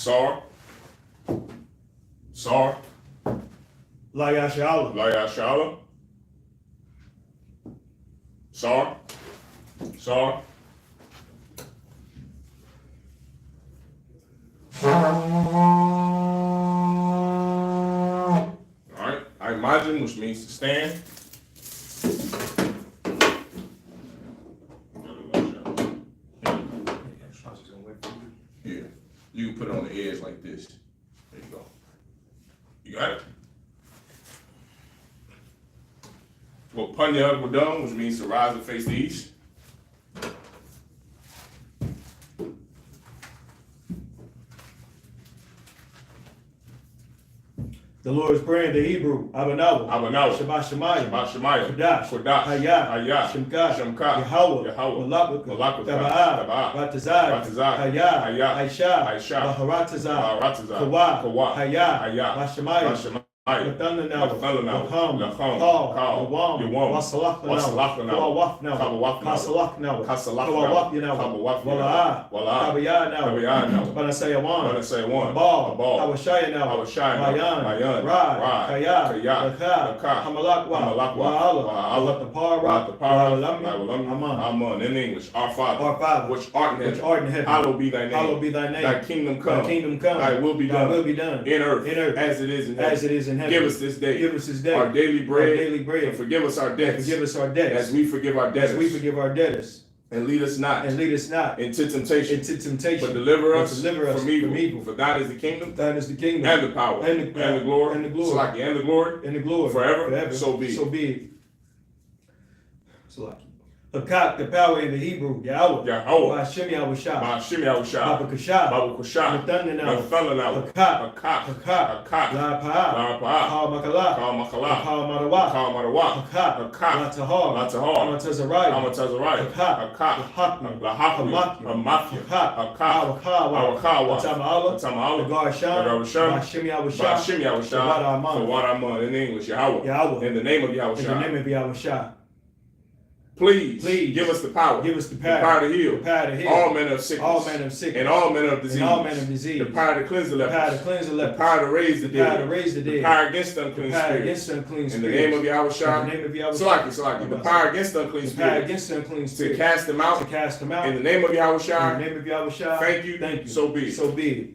Sar. Sar. La Yashala. La Yashala. Sar. Sar. Alright, I imagine, which means to stand. Yeah, you can put it on the edge like this. There you go. You got it? Well, Panya Wadum, which means to rise and face the east. The Lord's Prayer in the Hebrew, Abanawa, Abanawa, Shabbat Shemayim, Shabbat Shemayim, Kodash, Kodash, Hayah, Hayah, Shemka, Shemka, Yahweh, Yahweh, Malakut, Malakut, Taba'ah, Taba'ah, Batazad, Batazad, Hayah, Hayah, Aisha, Aisha, Baharatazad, Baharatazad, Kawa, Kawa, Hayah, Hayah, Bashemayim, Bashemayim, Lathananawa, Lathananawa, Lacham, Lacham, Kal, Kal, Yawam, Yawam, Wasalachanawa, Wasalachanawa, Kawawafnawa, Kawawafnawa, Kasalachnawa, Kasalachnawa, Kawawafyanawa, Kawawafyanawa, Wala'ah, Wala'ah, Tabayanawa, Tabayanawa, Banasayawan, Banasayawan, Abal, Abal, Awashayanawa, Awashayanawa, Mayan, Mayan, Rad, Rad, Kaya, Kaya, Lakha, Lakha, Hamalakwa, Hamalakwa, Wa'ala, Wa'ala, Latapara, Wa'alamya, Aman. Amen. In English, our Father, Our Father, which art in heaven, hallowed be thy name. Hallowed be thy name. Thy kingdom come. Thy kingdom come. Thy will be Thy done. will be done. In earth, as it is in heaven. As it is in heaven. Give us this day. Give us this day. Our daily bread. Our daily bread. And forgive us our debts. Forgive us our debts. As we forgive our debtors. As we forgive our debtors. And lead us not. And lead us not into temptation. But deliver us from evil. For thine is the kingdom. Thine is the kingdom. And the power. And the glory. And the glory. Salaki. And the glory. And the glory. Forever. So be it. So be it. Salaki. Hakak, the power in the Hebrew, Yahweh. Yahweh. Ba'ashem Yahushua. Ba'ashem Yahushua. Babakashah. Babakashah. Nathananawa. Nathananawa. Hakak. Hakak. Hakak. Hakak. La'apa'ah. La'apa'ah. Kal Makalah. Kal Makalah. Kal Marawah. Kal Marawah. Hakak. Hakak. Latahar. Latahar. Amatazariah. Amatazariah. Hakak. Hakak. Lahakmi. Lahakmi. Hamathia. Hakak. Hakak. Awakawa. Awakawa. Atama'ala. Atama'ala. Garshan. Garshan. Ba'ashem Yahushua. Ba'ashem Yahushua. Fawad in English, Yahweh. In the name of Yahushua. In the name of Yahushua. Please give us the power. Give us the power to heal. The power to heal. All manner of sickness. All manner of sickness. And all manner of disease. And all manner of disease. The power to cleanse the lepers. The power to cleanse the lepers. The power to raise the dead. The power to raise the dead. The power against unclean spirits. The power spirits. against unclean spirits. In the name of Yahushua. In the name of Yahushua. Salaki. The power against unclean spirits. The power against unclean spirits. To cast them out. To cast them out. In the name of Yahushua. In the name of Yahushua. Thank you. Thank you. So be it. So be it.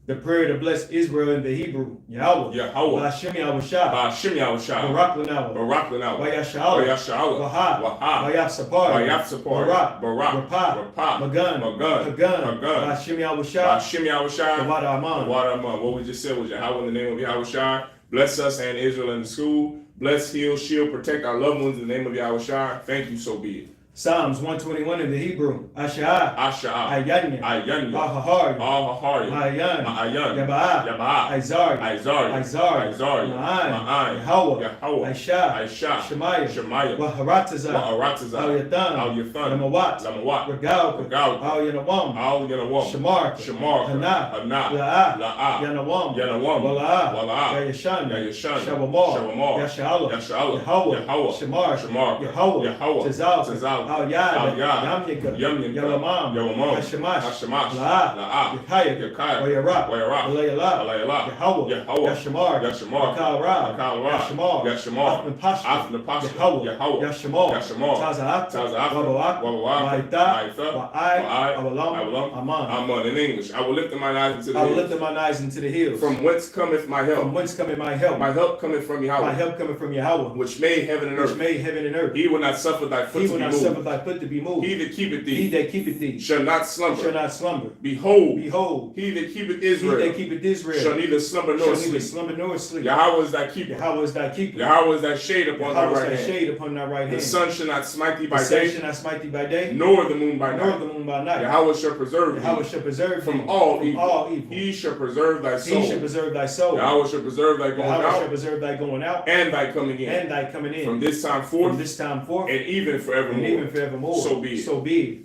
The prayer to bless Israel in the Hebrew, Yahweh. Ba'ashem Yahushua. Ba'ashem Yahushua. Barak Lanawa. Barak Lanawa. Vayashala. Vayashala. Waha. Waha. Vayafsapar. Vayafsapar. Barak. Barak. Rapah. Rapah. Magan. Magan. Hagan. Hagan. Ba'ashem Yahushua. Ba'ashem Yahushua. Tawad Aman. Tawad Aman. What we just said was Yahweh in the name of Yahushua. Bless us and Israel in the school. Bless, heal, shield, protect our loved ones in the name of Yahushua. Thank you, so be it. Psalms 121 in the Hebrew. Asha'ah. Asha'ah. Ayanya. Ayanya. Ahahari. Ahahari. Ma'ayan. Ma'ayan. Yaba'ah. Yaba'ah. Aizari. Aizari. Aizari. Aizari. Ma'an. Ma'an. Yahweh. Yahweh. Aisha. Aisha. Shemaiah. Shemaiah. Waharatazah. Waharatazah. Al-Yathan. Al-Yathan. Lamawat. Lamawat. Regal. Regal. Al-Yanawam. Al-Yanawam. Shamar. Shamar. Hana. Hana. La'ah. La'ah. Yanawam. Yanawam. Wala'ah. Wala'ah. Yayashan. Yayashan. Shawamar. Shawamar. Yasha'ala. Yasha'ala. Yahweh. Yahweh. Shamar. Shamar. Yahweh. Yahweh. Tazal. Tazal. Al-Yad. Al-Yad. Yamyika. Yamyika. Yalamam. Yawamam. Hashemash. Hashemash. La'ah. La'ah. Yakaya. Yakaya. Wayarak. Wayarak. Alayala. Alayala. Yahweh. Yahweh. Yashamar. Yashamar. Yakal Ra. Yakal Ra. Yashamar. Yashamar. Afnapashta. Afnapashta. Yahweh. Yahweh. Yashamar. Yashamar. Taza'at. Taza'at. Wabawak. Wabawak. Ma'ita. Ma'ita. Wa'ai. Awalam. Awalam. Aman. Aman. In English, I will lift my eyes into the I will hills. lift up mine eyes into the hills. From whence cometh my help? From whence cometh my help? My help cometh from Yahweh. My help cometh from Yahweh, which made heaven and which earth. made heaven and earth. He will not suffer thy foot He to will be not moved. suffer thy foot to be moved. He that keepeth He thee that keepeth thee shall not slumber. shall not slumber. Behold, Behold, he that keepeth he Israel that keepeth Israel shall neither slumber shall nor neither sleep. slumber nor sleep. Yahweh is thy keeper. Yahweh is thy keeper. Yahweh is thy shade upon thy Yahweh is right thy hand. shade upon thy right The hand. sun shall not smite thee The by sun day, shall not smite thee by day, nor the moon by nor night. the moon by night. Yahweh shall preserve Yahweh thee shall preserve thee from all evil. All evil. He shall preserve thy He shall soul. preserve thy soul. Yahweh shall preserve thy going Yahweh shall out preserve thy going out and thy coming in. and thy coming in. From this time From forth this time forth and even forevermore. and even forevermore. So be it. So be it.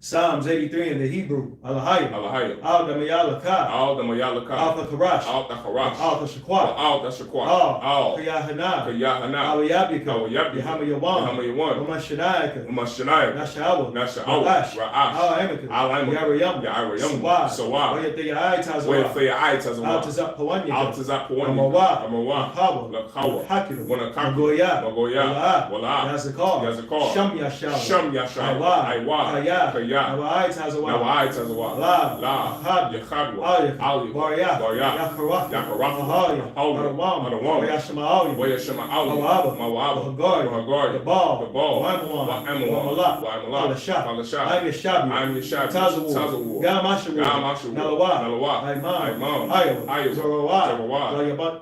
Psalms 83 in the Hebrew. Alahaya. Alahaya. Al Damayalaka. Al Damayalaka. Al Takarash. Al Takarash. Al Tashakwa. Al Tashakwa. Al Kayahana. Kayahana. Al Yabika. Al Yabika. Yahama Yawan. Yawan. Umashanayaka. Umashanayaka. Nashawa. Nashawa. Ra'ash. Ra'ash. Al Amika. Al Amika. Yarayam. Yarayam. Sawad. Sawad. Wayatayai Tazawad. Wayatayai Tazawad. Al Tazap Pawanyaka. Al Tazap Pawanyaka. Amawa. Amawa. Lakawa. Lakawa. Hakilu. Wanakaku. Magoya. Magoya. Wala. Yazakar. Yazakar. Sham Yashal. Sham Yashal. Aywa. Aywa. Kaya. Kaya. Nawai Tazawad. Nawai Tazawad. La. La. Yachad. Yachadwa. Aliyah. Aliyah. Barya. Barya. Yakaraf. Yakaraf. Mahaya. Mahaya. Adawam. Wayashama Aliyah. Wayashama Aliyah. Mawaba. Mawaba. Wahagari. The Ball. The ball. Waimawan. Waimawan. Waimalak. Alashah. I'm Yashabi. I'm Yashabi. Tazawu. Tazawu. Gamashawu. Gamashawu. Nalawa. Nalawa. Aiman. Iowa. Iowa. Zorawat.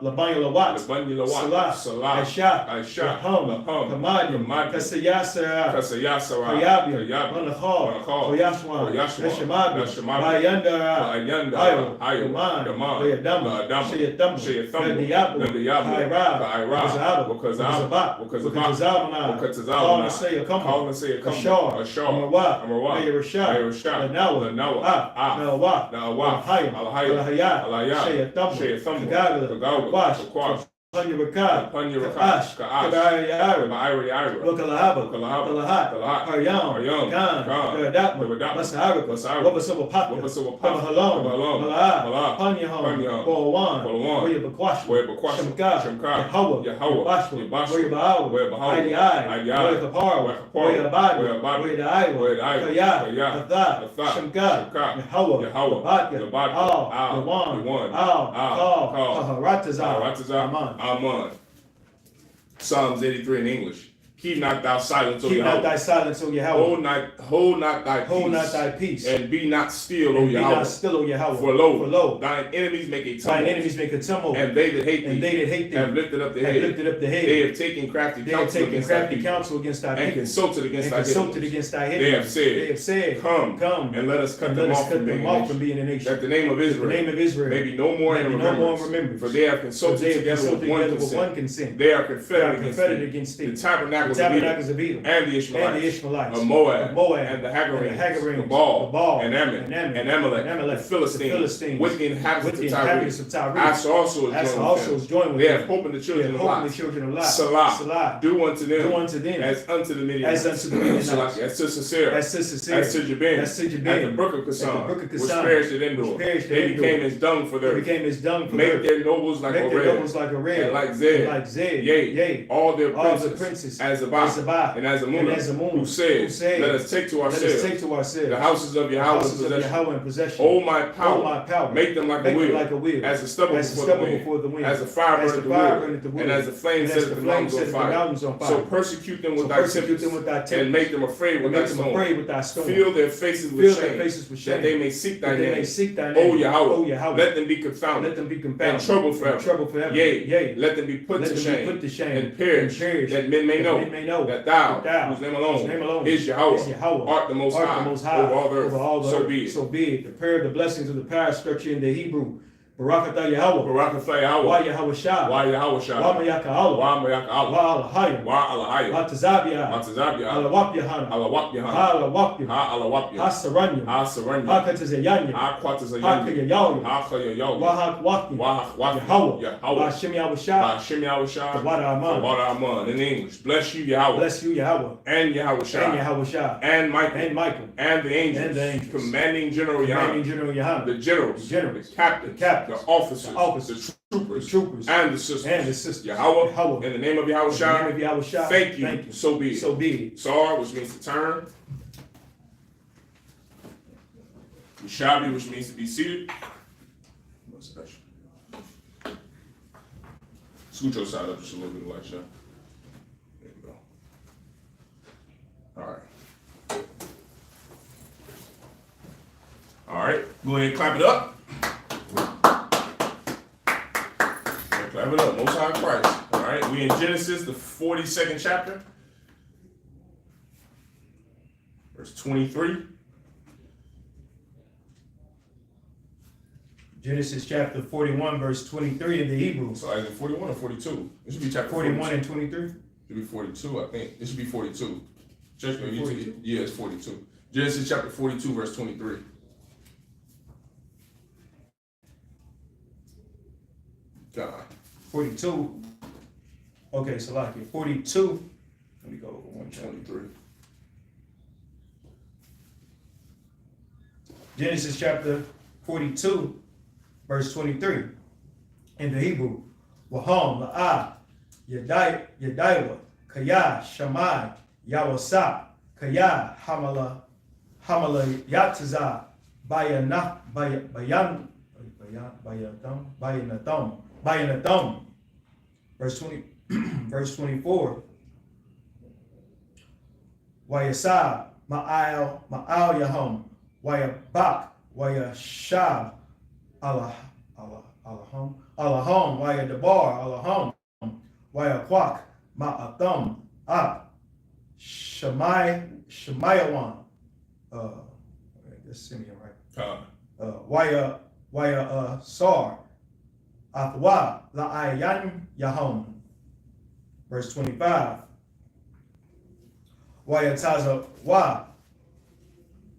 Labanya Lawat. Labanya Lawat. Salah. Salah. Aisha. Aisha. Laham. Kamadi. Kasayasara. Kasayasara. Kayabi. Kayabi. Manachar. Koyashwan. Yashmabi. Yashmabi. Bayanda. Ayanda. Iowa. Iowa. Yaman. Layadama. Shayatamu. Shayatamu. Nadiyabu. Nadiyabu. Kairab. Kairab. Wakazabat. Wakazabah. Wakazabana. Call and say a come. Call and say a come. Ashar. Ashar. Amawa. Amawa. Ayarashah. Ayarashah. Lanawa. Lanawa. Nawa. Nawa. Alahaya. Alahaya. Alahaya. Shayatamu. Shayatamu. Kagaga. Kagaga. Kwash. Kwash. Panyarakad. Panyarakad. Kaash. Kadayara. Ma'ayra. Wakalahaba. Wakalahaba. Kalahat. Kalahat. Haryam. Haryam. Gan. Gan. Karadapma. Karadapma. Masahara. Masahara. Wabasawapaka. Wabasawapaka. Kamahalon. Kamahalon. Malaa. Malaa. Panyahon. Panyahon. Koawan. Koawan. Wayabakwasha. Wayabakwasha. Shemka. Shemka. Yahawah. Yahawah. Yabashwa. Yabashwa. Wayabahawa. Wayabahawa. Idai. Idai. Wayakapara. Wayakapara. Wayabadi. Wayabadi. Wayadaiwa. Wayadaiwa. Kaya. Kaya. Hatha. Hatha. Shemka. Shemka. Yahawah. Yahawah. Labadka. Labadka. Al. Al. Yawan. Yawan. Al. Al. Kal. Kaharatazar. Kaharatazar. Aman. Aman. Psalms 83 in English. Keep not thou silence, O Keep not Yahweh. thy silence, O Yahweh. Hold not thy peace. Hold not thy peace. And be not still, O And be Yahweh. not still, O Yahweh. For lo, For lo, thine enemies make a thine tumult. enemies make a tumult. And they that hate thee, And they that hate thee have lifted up the have head. lifted up the head. They have taken crafty They have counsel taken against thy crafty people. counsel against thy And people. consulted against And thy consulted enemies. against thy They have enemies. said, Come, and let us cut and them let us off cut from being them a off nation. from being a nation. That the name of The Israel name of Israel may be no more in may be no more in remembrance. remembrance. For they have consulted they have together consulted with one together with one consent. consent. They are They are confederate confederate against against thee. The thee. tabernacles The of Edom tabernacles of Edom. and the Ishmaelites. Ishmaelites. Of Moab. Of Moab. And the Hagarims. Hagarims. The Baal. The Baal. And Ammon. And Amalek. Amalek. The Philistines. With the inhabitants of Tyre. Asa also is joined with them. They have hope in the children of Lot. Salah. Do unto them. As unto the Midianites. As to Sisera. As to Jabin. At the brook of Kishon. Which perished at Endor. They became as dung for their Make their nobles like a red. And like Zed. Yea. All their princes. As Zabah. And as a moon. Who said, let us take to ourselves the houses of Yahweh in possession. Oh my power. Make them like a wheel. As a stubble before the wind. As a fire burneth the wood. And as a flame setteth the mountains on fire. So persecute them with thy tempest. And make them afraid with thy stone. Fill their faces with shame. That they may seek thy name. O Yahweh. Let them be confounded. And trouble forever. Yea. Let them be put to shame. And perish. That men may know that thou, whose name alone is Yahweh, art the most high over all the earth. So be it. The prayer of the blessings of the parish structure in the Hebrew. Barakatah Yahweh. Barakatah Yahweh. Wa Yahweh Shah. Wa Yahweh Shah. Wa Mayaka Allah. Wa Mayaka Allah. Wa Alahaya. Wa Alahaya. Wa Tazabia. Wa Tazabia. Alawap Yahana. Alawap Yahana. Ha Alawap Yahana. Ha Alawap Yahana. Ha Saranya. Ha Saranya. Ha Katazayanya. Ha Kwatazayanya. Ha Kayayawya. Ha Kayayawya. Wa Hakwaki. Wa Hakwaki. Yahweh. Wa Shem Yahweh Shah. Wa Shem Yahweh Shah. Wada Aman. Wada Aman. In English. Bless you, Yahweh. Bless you, Yahweh. And Yahweh Shah. And Yahweh Shah. And Michael. And the angels. Commanding General Yahweh. The generals. The captains. The officers. The troopers. And the sisters. Yahweh. In the name of Yahweh Shah. Thank you. So be it. Sar, which means to turn. Shabi, which means to be seated. Scoot your side up just a little bit, like Shah. There you go. All right. Go ahead and clap it up. Clap it up. Most High Christ. All right. We in Genesis, the 42nd chapter. Verse 23. Genesis chapter 41, verse 23 in the Hebrew. So is it 41 or 42? It should be chapter 41 and 23. It should be 42, I think. It should be 42. Church, yeah, it's 42. Genesis chapter 42, verse 23. God. 42. Okay, so like 42. Let me go over 123. Genesis chapter 42, verse 23. In the Hebrew, Waham, La'ah, Yadaiwa, Kaya, Shammai, Yawasa, Kaya, Hamala, Yatza, Bayanatham. Verse 20, verse 24. Wayasab, Ma'al Yahom, Wayabak, Wayashab, Allahom, Wayadabar, Allahom, Wayakwak, Ma'atham, Shemayawan, that's Simeon, right? Sar, Athwa, La'ayan Yahom. Verse 25. Wayataza wa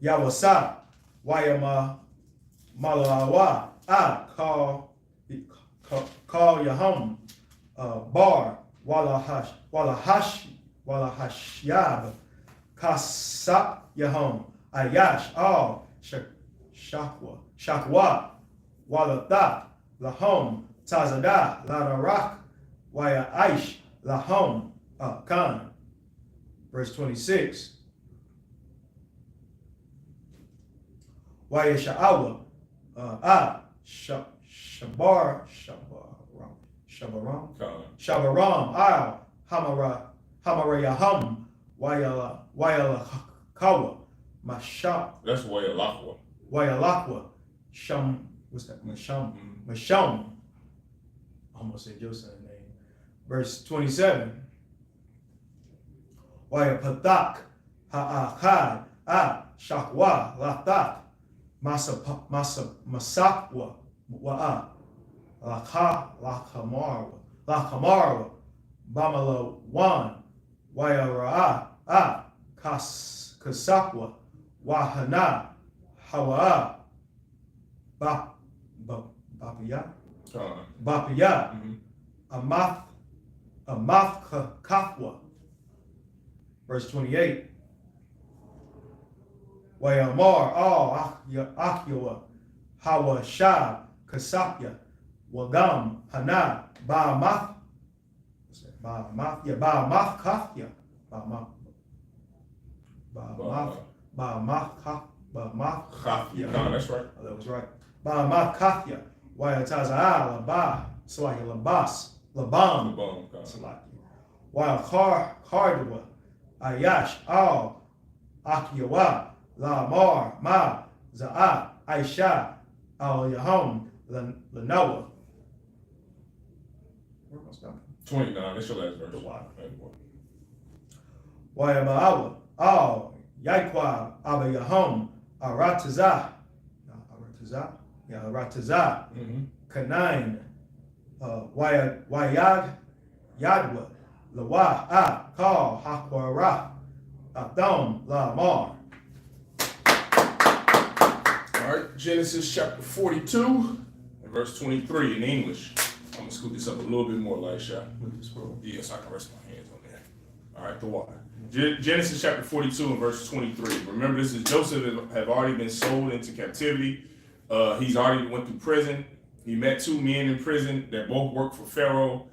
Yawasa Wayama Malawa call Yahom Bar Walahashyab Kasap Yahom Ayash all Shakwa Walatha Lahom Tazada Ladarak Waya Aish Lahom Khan. Verse 26. Wayasha'awa Shabaram Hamarayaham Wayalakawa Masham. That's Wayalakwa. Wayalakwa Sham. What's that? Masham. Almost said Joseph's name. Verse 27. Wayapathak Ha'akad Shakwa Lathak Masakwa Wa'a Lakamarwa Bamala Wan Wayara'a Kasakwa Wahana Hawa'a Bapia Amath Kafwa. Verse 28. Wayamar all Akyawa Hawa Shab Kasapya Wagam Hana Ba'amath. What's that? Ba'amath Kafya. Ba'amath Kafya. No, that's right. Oh, that was right. Ba'amath Kafya. Wayataza Labah. Salaki Labas. Labam. Salaki. While Kardwa. Ayash al Akiyawa Lamar Ma Za'a Aisha al Yahom Lanoah. Where am I stopping? 29. That's your last verse. Wayaba'awa al Yaikwa Abba Yahom Arataza. Kanain Wayad Yadwa. Lawa call Hakwara Atham Lamar. All right, Genesis chapter 42 and verse 23 in English. I'm gonna scoot this up a little bit more, Elisha. Yes, I can rest my hands on that. All right, the water. Genesis chapter 42 and verse 23. Remember, this is Joseph have already been sold into captivity. He's already went through prison. He met two men in prison that both worked for Pharaoh.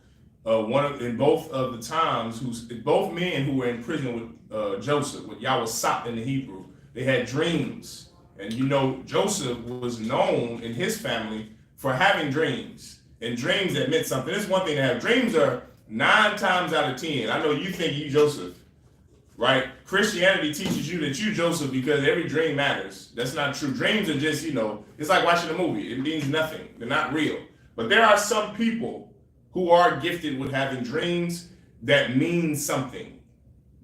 In both of the times, both men who were in prison with Joseph, with Yawasap in the Hebrew, they had dreams. And you know, Joseph was known in his family for having dreams, and dreams that meant something. It's one thing to have dreams are 9 times out of 10. I know you think you Joseph, right? Christianity teaches you that you Joseph because every dream matters. That's not true. Dreams are just, it's like watching a movie. It means nothing. They're not real. But there are some people who are gifted with having dreams that mean something,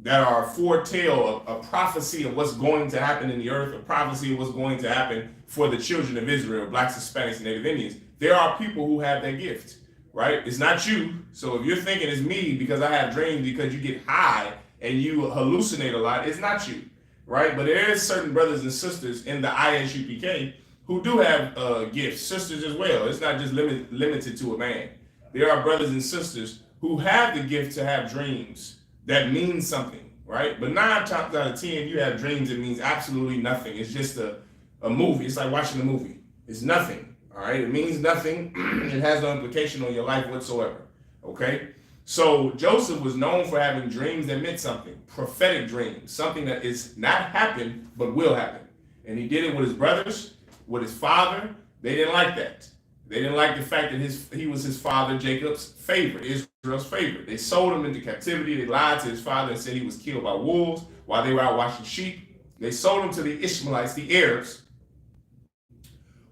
that are a foretell, a prophecy of what's going to happen in the earth, a prophecy of what's going to happen for the children of Israel, Blacks, Hispanics, and Native Indians. There are people who have that gift, right? It's not you. So if you're thinking it's me because I have dreams because you get high and you hallucinate a lot, it's not you, right? But there is certain brothers and sisters in the ISUPK who do have gifts, sisters as well. It's not just limited to a man. There are brothers and sisters who have the gift to have dreams that mean something, right? But 9 times out of 10, you have dreams that means absolutely nothing. It's just a movie. It's like watching a movie. It's nothing, all right? It means nothing. It has no implication on your life whatsoever, okay? So Joseph was known for having dreams that meant something, prophetic dreams, something that is not happened, but will happen. And he did it with his brothers, with his father. They didn't like that. They didn't like the fact that he was his father, Jacob's favorite, Israel's favorite. They sold him into captivity. They lied to his father and said he was killed by wolves while they were out watching sheep. They sold him to the Ishmaelites, the Arabs,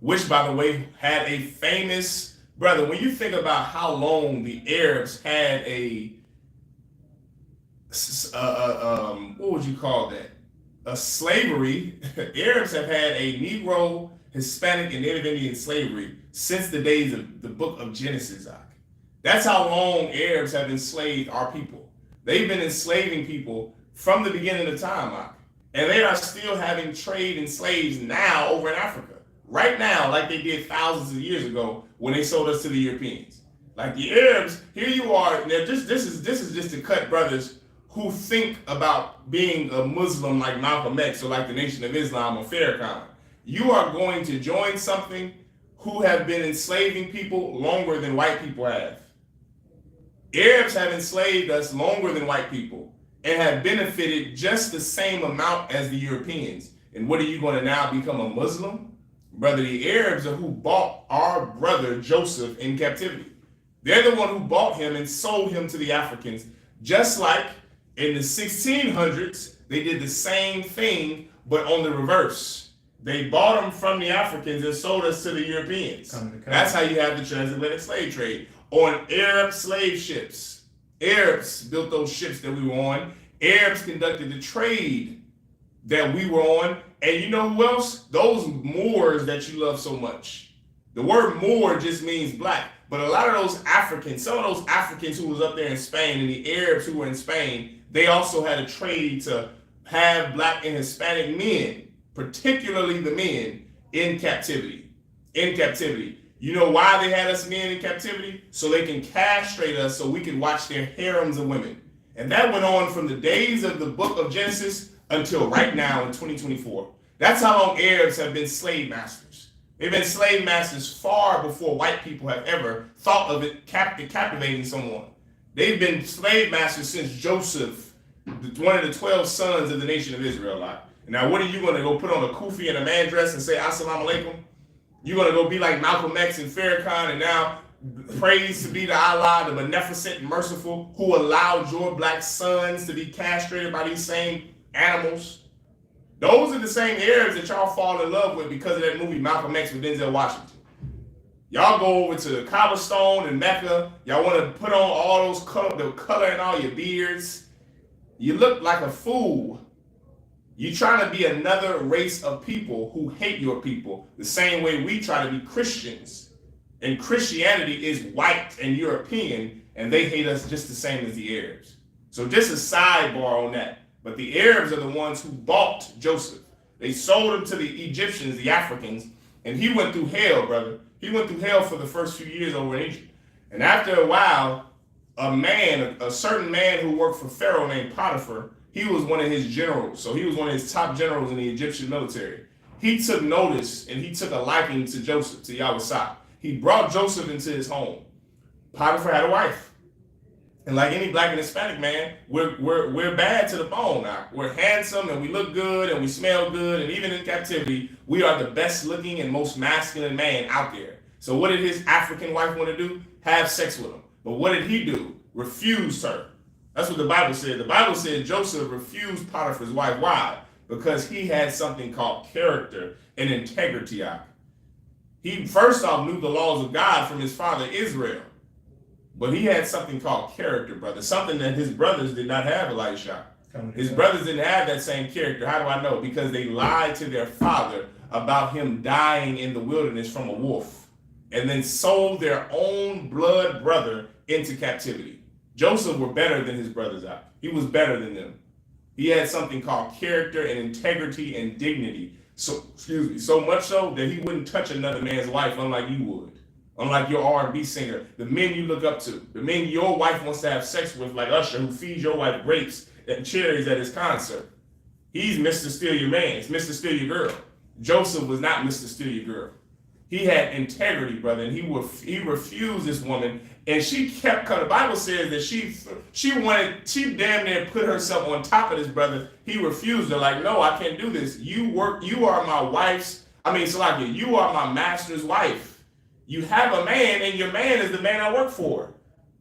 which, by the way, had a famous brother. When you think about how long the Arabs had what would you call that? A slavery. Arabs have had a Negro, Hispanic, and Native Indian slavery since the days of the book of Genesis. That's how long Arabs have enslaved our people. They've been enslaving people from the beginning of time, and they are still having trade in slaves now over in Africa. Right now, like they did thousands of years ago when they sold us to the Europeans. Like the Arabs, here you are. Now this is just to cut brothers who think about being a Muslim like Malcolm X or like the Nation of Islam or Farrakhan. You are going to join something who have been enslaving people longer than white people have. Arabs have enslaved us longer than white people and have benefited just the same amount as the Europeans. And what are you going to now become a Muslim? Brother, the Arabs are who bought our brother Joseph in captivity. They're the one who bought him and sold him to the Africans. Just like in the 1600s, they did the same thing, but on the reverse. They bought them from the Africans and sold us to the Europeans. That's how you have the transatlantic slave trade. On Arab slave ships. Arabs built those ships that we were on. Arabs conducted the trade that we were on. And you know who else? Those Moors that you love so much. The word Moor just means black. But a lot of those Africans, some of those Africans who was up there in Spain and the Arabs who were in Spain, they also had a trade to have black and Hispanic men, particularly the men, in captivity. In captivity. You know why they had us men in captivity? So they can castrate us so we can watch their harems of women. And that went on from the days of the book of Genesis until right now in 2024. That's how long Arabs have been slave masters. They've been slave masters far before white people have ever thought of it captivating someone. They've been slave masters since Joseph, one of the 12 sons of the nation of Israel. And now what are you going to go put on a kufi and a man dress and say assalamu alaikum? You're going to go be like Malcolm X and Farrakhan and now praise to be to Allah, the beneficent and merciful, who allowed your black sons to be castrated by these same animals. Those are the same Arabs that y'all fall in love with because of that movie Malcolm X with Denzel Washington. Y'all go over to Cobblestone and Mecca. Y'all want to put on all those the color in all your beards. You look like a fool. You're trying to be another race of people who hate your people the same way we try to be Christians. And Christianity is white and European, and they hate us just the same as the Arabs. So just a sidebar on that. But the Arabs are the ones who bought Joseph. They sold him to the Egyptians, the Africans, and he went through hell, brother. He went through hell for the first few years over in Egypt. And after a while, a certain man who worked for Pharaoh named Potiphar, he was one of his generals. So he was one of his top generals in the Egyptian military. He took notice and he took a liking to Joseph, to Yahweh. He brought Joseph into his home. Potiphar had a wife. And like any black and Hispanic man, we're bad to the bone now. We're handsome and we look good and we smell good. And even in captivity, we are the best looking and most masculine man out there. So what did his African wife want to do? Have sex with him. But what did he do? Refused her. That's what the Bible said. The Bible said Joseph refused Potiphar's wife. Why? Because he had something called character and integrity. He first off knew the laws of God from his father Israel. But he had something called character, brother. Something that his brothers did not have, Elisha. His brothers didn't have that same character. How do I know? Because they lied to their father about him dying in the wilderness from a wolf. And then sold their own blood brother into captivity. Joseph were better than his brothers out. He was better than them. He had something called character and integrity and dignity. So, so much so that he wouldn't touch another man's wife, unlike you would. Unlike your R&B singer, the men you look up to, the men your wife wants to have sex with, like Usher, who feeds your wife grapes and cherries at his concert. He's Mr. Steal Your Man. It's Mr. Steal Your Girl. Joseph was not Mr. Steal Your Girl. He had integrity, brother, and he refused this woman, and she kept coming. The Bible says that she damn near put herself on top of this brother. He refused her, like, no, I can't do this. You are my wife's, Salaki, you are my master's wife. You have a man, and your man is the man I work for.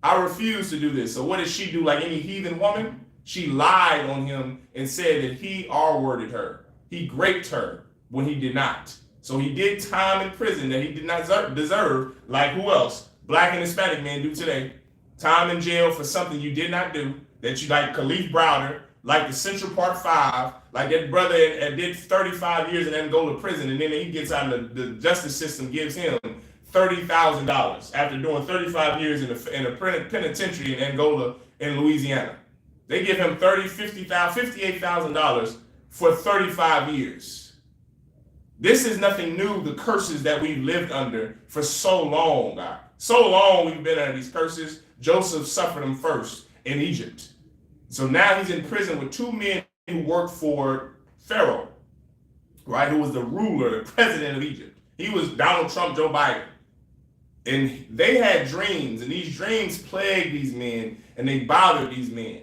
I refuse to do this. So what did she do, like any heathen woman? She lied on him and said that he R-worded her. He raped her when he did not. So he did time in prison that he did not deserve, like who else? Black and Hispanic men do today. Time in jail for something you did not do, that you like Khalif Browder, like the Central Park 5, like that brother that did 35 years in Angola prison, and then he gets out of the justice system, gives him $30,000 after doing 35 years in a penitentiary in Angola in Louisiana. They give him $58,000 for 35 years. This is nothing new, the curses that we've lived under for so long, God. So long we've been under these curses. Joseph suffered them first in Egypt. So now he's in prison with two men who worked for Pharaoh, right, who was the ruler, the president of Egypt. He was Donald Trump, Joe Biden. And they had dreams, and these dreams plagued these men, and they bothered these men.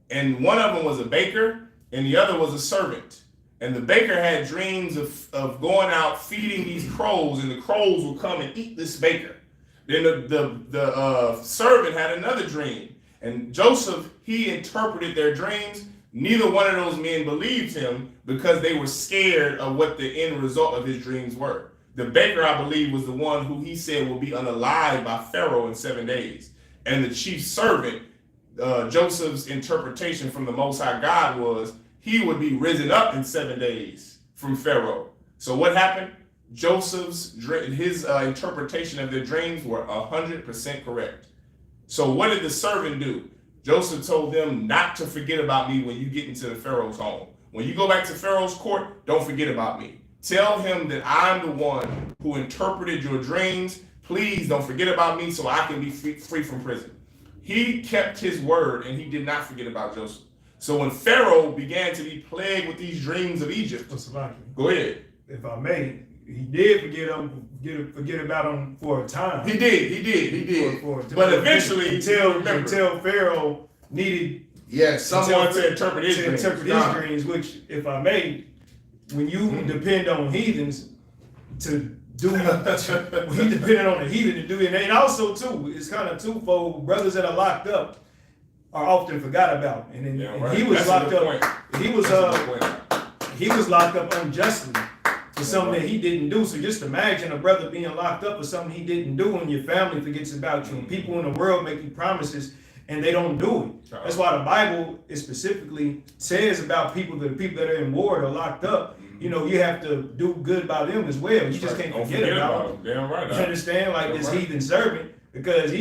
And one of them was a baker, and the other was a servant. And the baker had dreams of going out feeding these crows, and the crows will come and eat this baker. Then the servant had another dream. And Joseph, he interpreted their dreams. Neither one of those men believed him because they were scared of what the end result of his dreams were. The baker, I believe, was the one who he said will be unalive by Pharaoh in 7 days. And the chief servant, Joseph's interpretation from the Most High God was he would be risen up in 7 days from Pharaoh. So what happened? Joseph's interpretation of their dreams were 100% correct. So what did the servant do? Joseph told them not to forget about me when you get into the Pharaoh's home. When you go back to Pharaoh's court, don't forget about me. Tell him that I'm the one who interpreted your dreams. Please don't forget about me so I can be free from prison. He kept his word and he did not forget about Joseph. So when Pharaoh began to be plagued with these dreams of Egypt, go ahead. If I may, he did forget about him for a time. He did. But eventually, until Pharaoh needed someone to interpret his dreams. Which, if I may, when you depend on heathens to do, when you depend on a heathen to do it, and also too, it's kind of twofold. Brothers that are locked up are often forgot about, and he was locked up. He was locked up unjustly for something that he didn't do. So just imagine a brother being locked up for something he didn't do, and your family forgets about you. And people in the world make you promises, and they don't do it. That's why the Bible specifically says about the people that are in war that are locked up. You know, you have to do good by them as well. You just can't forget about them. Damn right. You understand? Like this heathen servant, because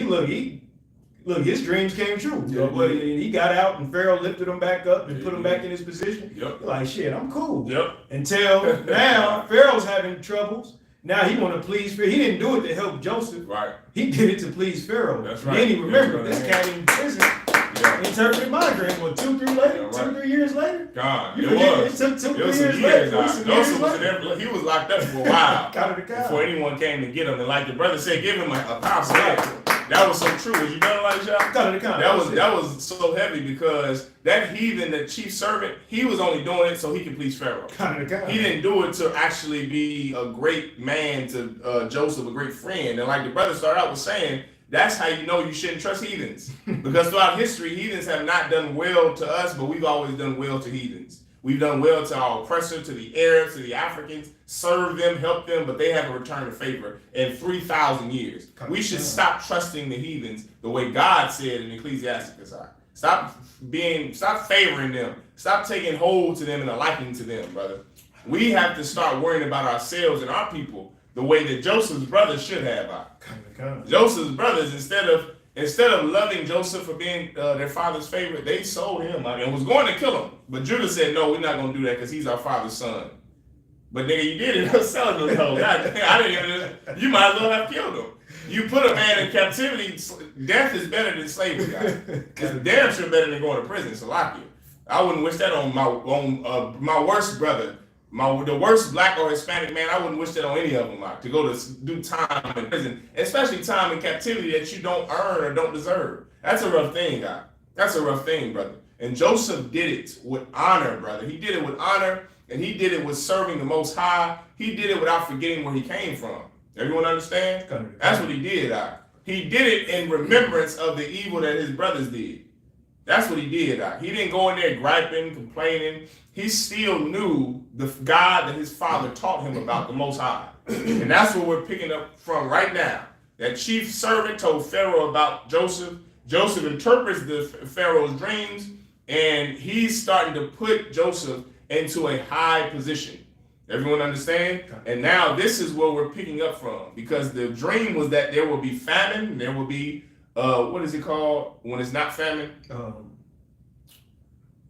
Look, his dreams came true. Yep. But he got out and Pharaoh lifted him back up and put him back in his position. Yep. Like, shit, I'm cool. Yep. Until now, Pharaoh's having troubles. Now he want to please Pharaoh. He didn't do it to help Joseph. Right. He did it to please Pharaoh. That's right. Then he remembered this cat in prison. Interpreted my dream. What, 2-3 years later? God, it took 2-3 years later. Joseph was in he was locked up for a while before anyone came to get him. And like the brother said, give him a powerful answer. That was so true. Was you done, Elijah? That was so heavy because that heathen, the chief servant, he was only doing it so he could please Pharaoh. He didn't do it to actually be a great man to Joseph, a great friend. And like the brother started out with saying, that's how you know you shouldn't trust heathens. Because throughout history, heathens have not done well to us, but we've always done well to heathens. We've done well to our oppressor, to the Arabs, to the Africans, served them, helped them, but they haven't returned a favor in 3,000 years. We should stop trusting the heathens the way God said in Ecclesiastes. Stop favoring them. Stop taking hold to them and a liking to them, brother. We have to start worrying about ourselves and our people the way that Joseph's brothers should have. Joseph's brothers, instead of Instead of loving Joseph for being their father's favorite, they sold him and was going to kill him. But Judah said, no, we're not going to do that because he's our father's son. But nigga, you did it. Selling those hoes. I didn't even. You might as well have killed him. You put a man in captivity. Death is better than slavery, guys. It's damn sure better than going to prison. So lock you. I wouldn't wish that on my worst brother, the worst black or Hispanic man. I wouldn't wish that on any of them. Like, to go to do time in prison, especially time in captivity that you don't earn or don't deserve. That's a rough thing, guy. That's a rough thing, brother. And Joseph did it with honor, brother. He did it with honor. And he did it with serving the Most High. He did it without forgetting where he came from. Everyone understand? That's what he did. He did it in remembrance of the evil that his brothers did. That's what he did. He didn't go in there griping, complaining. He still knew the God that his father taught him about, the Most High. And that's what we're picking up from right now. That chief servant told Pharaoh about Joseph. Joseph interprets the Pharaoh's dreams, and he's starting to put Joseph into a high position. Everyone understand? And now this is where we're picking up from, because the dream was that there will be famine, there will be what is it called when it's not famine?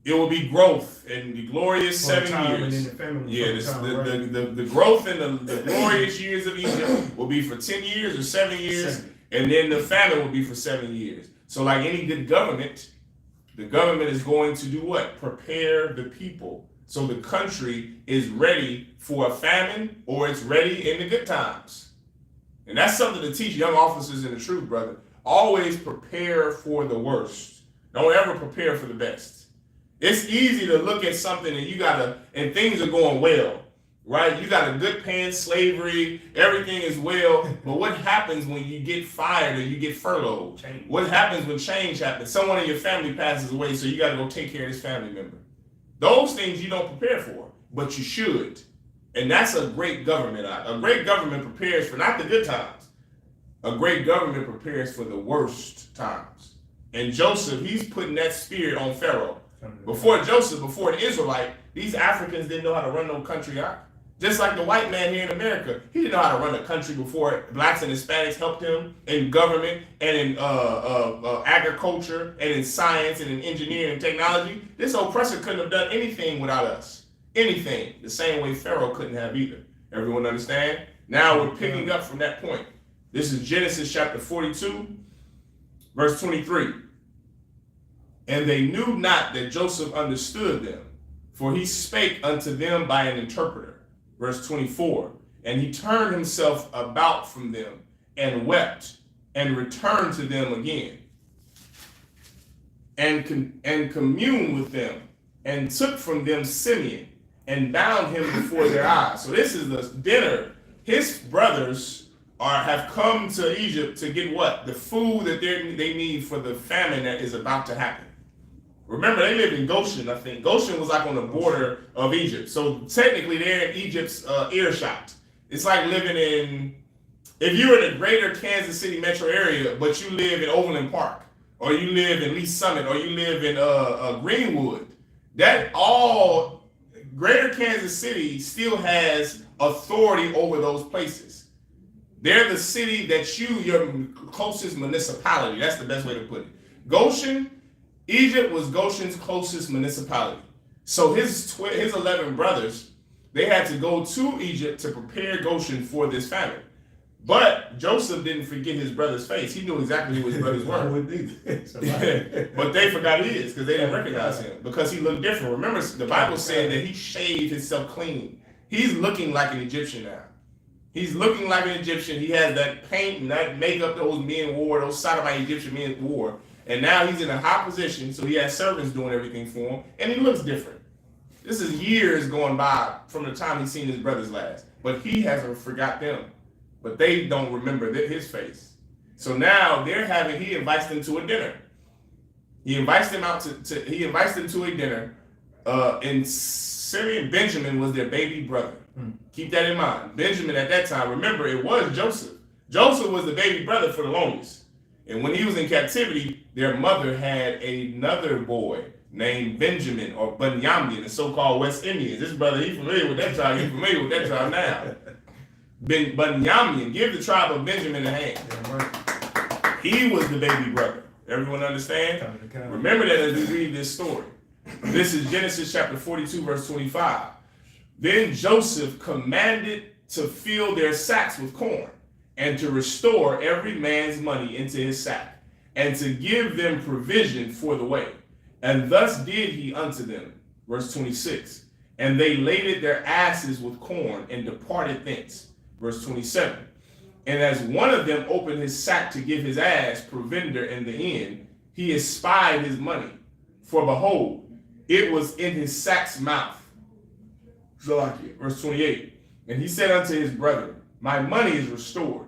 It will be growth and the glorious 7 years. The growth and the glorious years of Egypt will be for 10 years or 7 years, and then the famine will be for 7 years. So like any good government, the government is going to do what? Prepare the people. So the country is ready for a famine, or it's ready in the good times. And that's something to teach young officers in the truth, brother. Always prepare for the worst. Don't ever prepare for the best. It's easy to look at something and things are going well, right? You got a good paying slavery, everything is well, but what happens when you get fired or you get furloughed? What happens when change happens? Someone in your family passes away, so you got to go take care of this family member. Those things you don't prepare for, but you should. And that's a great government. A great government prepares for not the good times. A great government prepares for the worst times. And Joseph, he's putting that spirit on Pharaoh. Before Joseph, before the Israelite, these Africans didn't know how to run no country out. Just like the white man here in America, he didn't know how to run a country before blacks and Hispanics helped him in government and in agriculture and in science and in engineering and technology. This oppressor couldn't have done anything without us. Anything. The same way Pharaoh couldn't have either. Everyone understand? Now we're picking up from that point. This is Genesis chapter 42, verse 23. And they knew not that Joseph understood them, for he spake unto them by an interpreter. Verse 24, and he turned himself about from them and wept and returned to them again and communed with them and took from them Simeon and bound him before their eyes. So this is the dinner. His brothers have come to Egypt to get what? The food that they need for the famine that is about to happen. Remember, they lived in Goshen, I think. Goshen was like on the border of Egypt. So technically, they're in Egypt's earshot. It's like living in, if you're in the greater Kansas City metro area, but you live in Overland Park, or you live in Lee Summit, or you live in Greenwood, that all, greater Kansas City still has authority over those places. They're the city that your closest municipality. That's the best way to put it. Goshen, Egypt was Goshen's closest municipality. So his 11 brothers, they had to go to Egypt to prepare Goshen for this famine. But Joseph didn't forget his brother's face. He knew exactly who his brothers were. But they forgot his because they didn't recognize him because he looked different. Remember, the Bible said that he shaved himself clean. He's looking like an Egyptian now. He's looking like an Egyptian. He has that paint and that makeup those men wore, those sodomite Egyptian men wore. And now he's in a high position, so he has servants doing everything for him, and he looks different. This is years going by from the time he's seen his brothers last, but he hasn't forgot them, but they don't remember his face. So now he invites them to a dinner. He invites them out he invites them to a dinner, and Simeon, Benjamin was their baby brother. Keep that in mind. Benjamin at that time, remember, it was Joseph. Joseph was the baby brother for the longest. And when he was in captivity, their mother had another boy named Benjamin or Bunyamin, the so-called West Indians. This brother, he's familiar with that tribe. He's familiar with that tribe now. Bunyamin, give the tribe of Benjamin a hand. He was the baby brother. Everyone understand? Remember that as we read this story. This is Genesis chapter 42, verse 25. Then Joseph commanded to fill their sacks with corn, and to restore every man's money into his sack, and to give them provision for the way. And thus did he unto them. Verse 26. And they laded their asses with corn, and departed thence. Verse 27. And as one of them opened his sack to give his ass provender in the end, he espied his money. For behold, it was in his sack's mouth. Verse 28. And he said unto his brethren, my money is restored,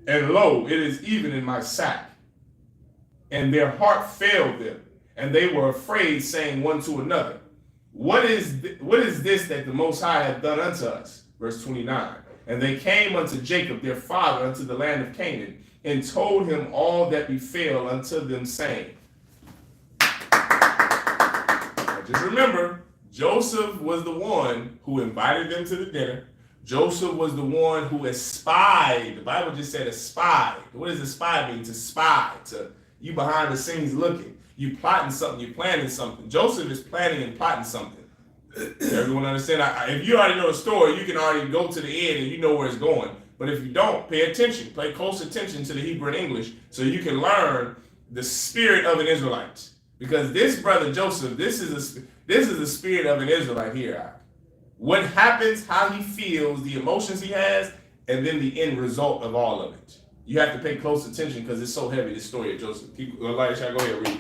and lo, it is even in my sack. And their heart failed them, and they were afraid, saying one to another, what is this that the Most High hath done unto us? Verse 29. And they came unto Jacob their father unto the land of Canaan, and told him all that befell unto them, saying. Now just remember, Joseph was the one who invited them to the dinner. Joseph was the one who espied. The Bible just said espied. What does espy mean? To spy. To you behind the scenes looking. You plotting something. You planning something. Joseph is planning and plotting something. Everyone understand? If you already know the story, you can already go to the end and you know where it's going. But if you don't, pay attention. Pay close attention to the Hebrew and English so you can learn the spirit of an Israelite. Because this brother Joseph, this is the spirit of an Israelite here. What happens, how he feels, the emotions he has, and then the end result of all of it. You have to pay close attention because it's so heavy, this story of Joseph. Elisha, go ahead, read.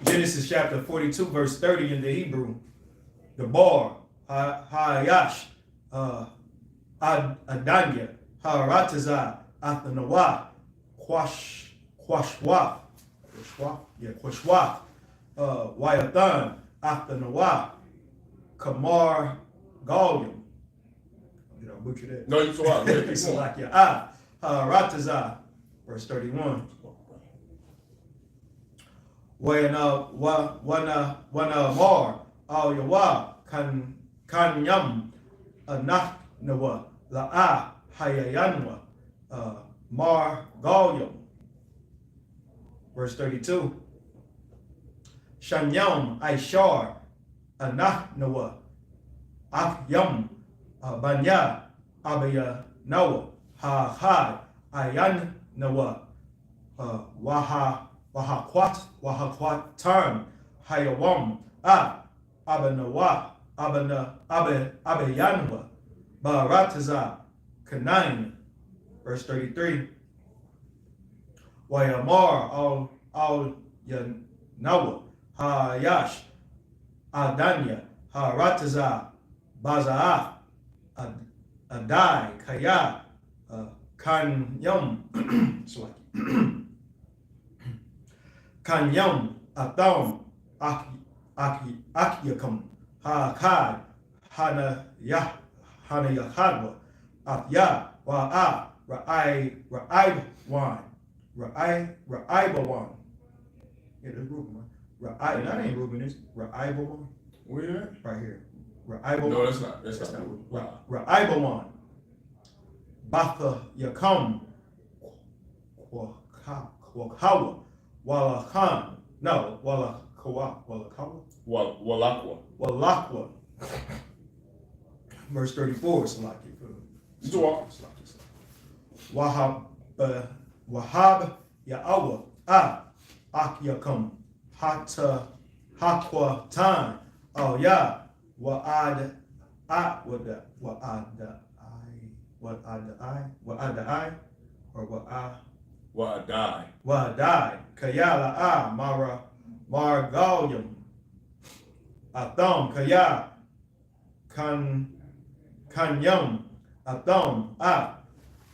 Genesis chapter 42, verse 30 in the Hebrew. The bar, Hayash, Adanya, Haratazah, Athanawa, Quashwa, Wayathan, Athanawa, Kamar Galyam. Did I butcher that? No, you saw it. It's like Haratazah, verse 31. Wana mar al yawa kan yam anahnawa la'a hayayanwa mar galyam. Verse 32. Shanyam aishar anahnawa afyam banya abaya nawa ha ha ayan nawa Wahakwat term Hayawam Abanawa Abayanwa Barataza Kanain. Verse 33. Wayamar al Yanawa Hayash Adanya Harataza Bazaaf Adai Kaya Kanyam Kanyam Atam Akyakam Hakad Hanayahadwa Atya Wa'a Ra'aibawan. Yeah, that's Reuben, right? That ain't Reuben, it's Ra'aibawan. Where you at? Right here. Ra'aibawan. No, that's not Reuben. Ra'aibawan. Batha Yakam Wakawa. Walakhan, no, Walakwa. Verse 34, Salaki. Wahab Ya'awa, Akyakam, Hata, Hakwa Tan, Oh Ya, Wa'ad, or Wa'adai, Kayala Margalyam, Atham, Kaya, Kanyam, Atham,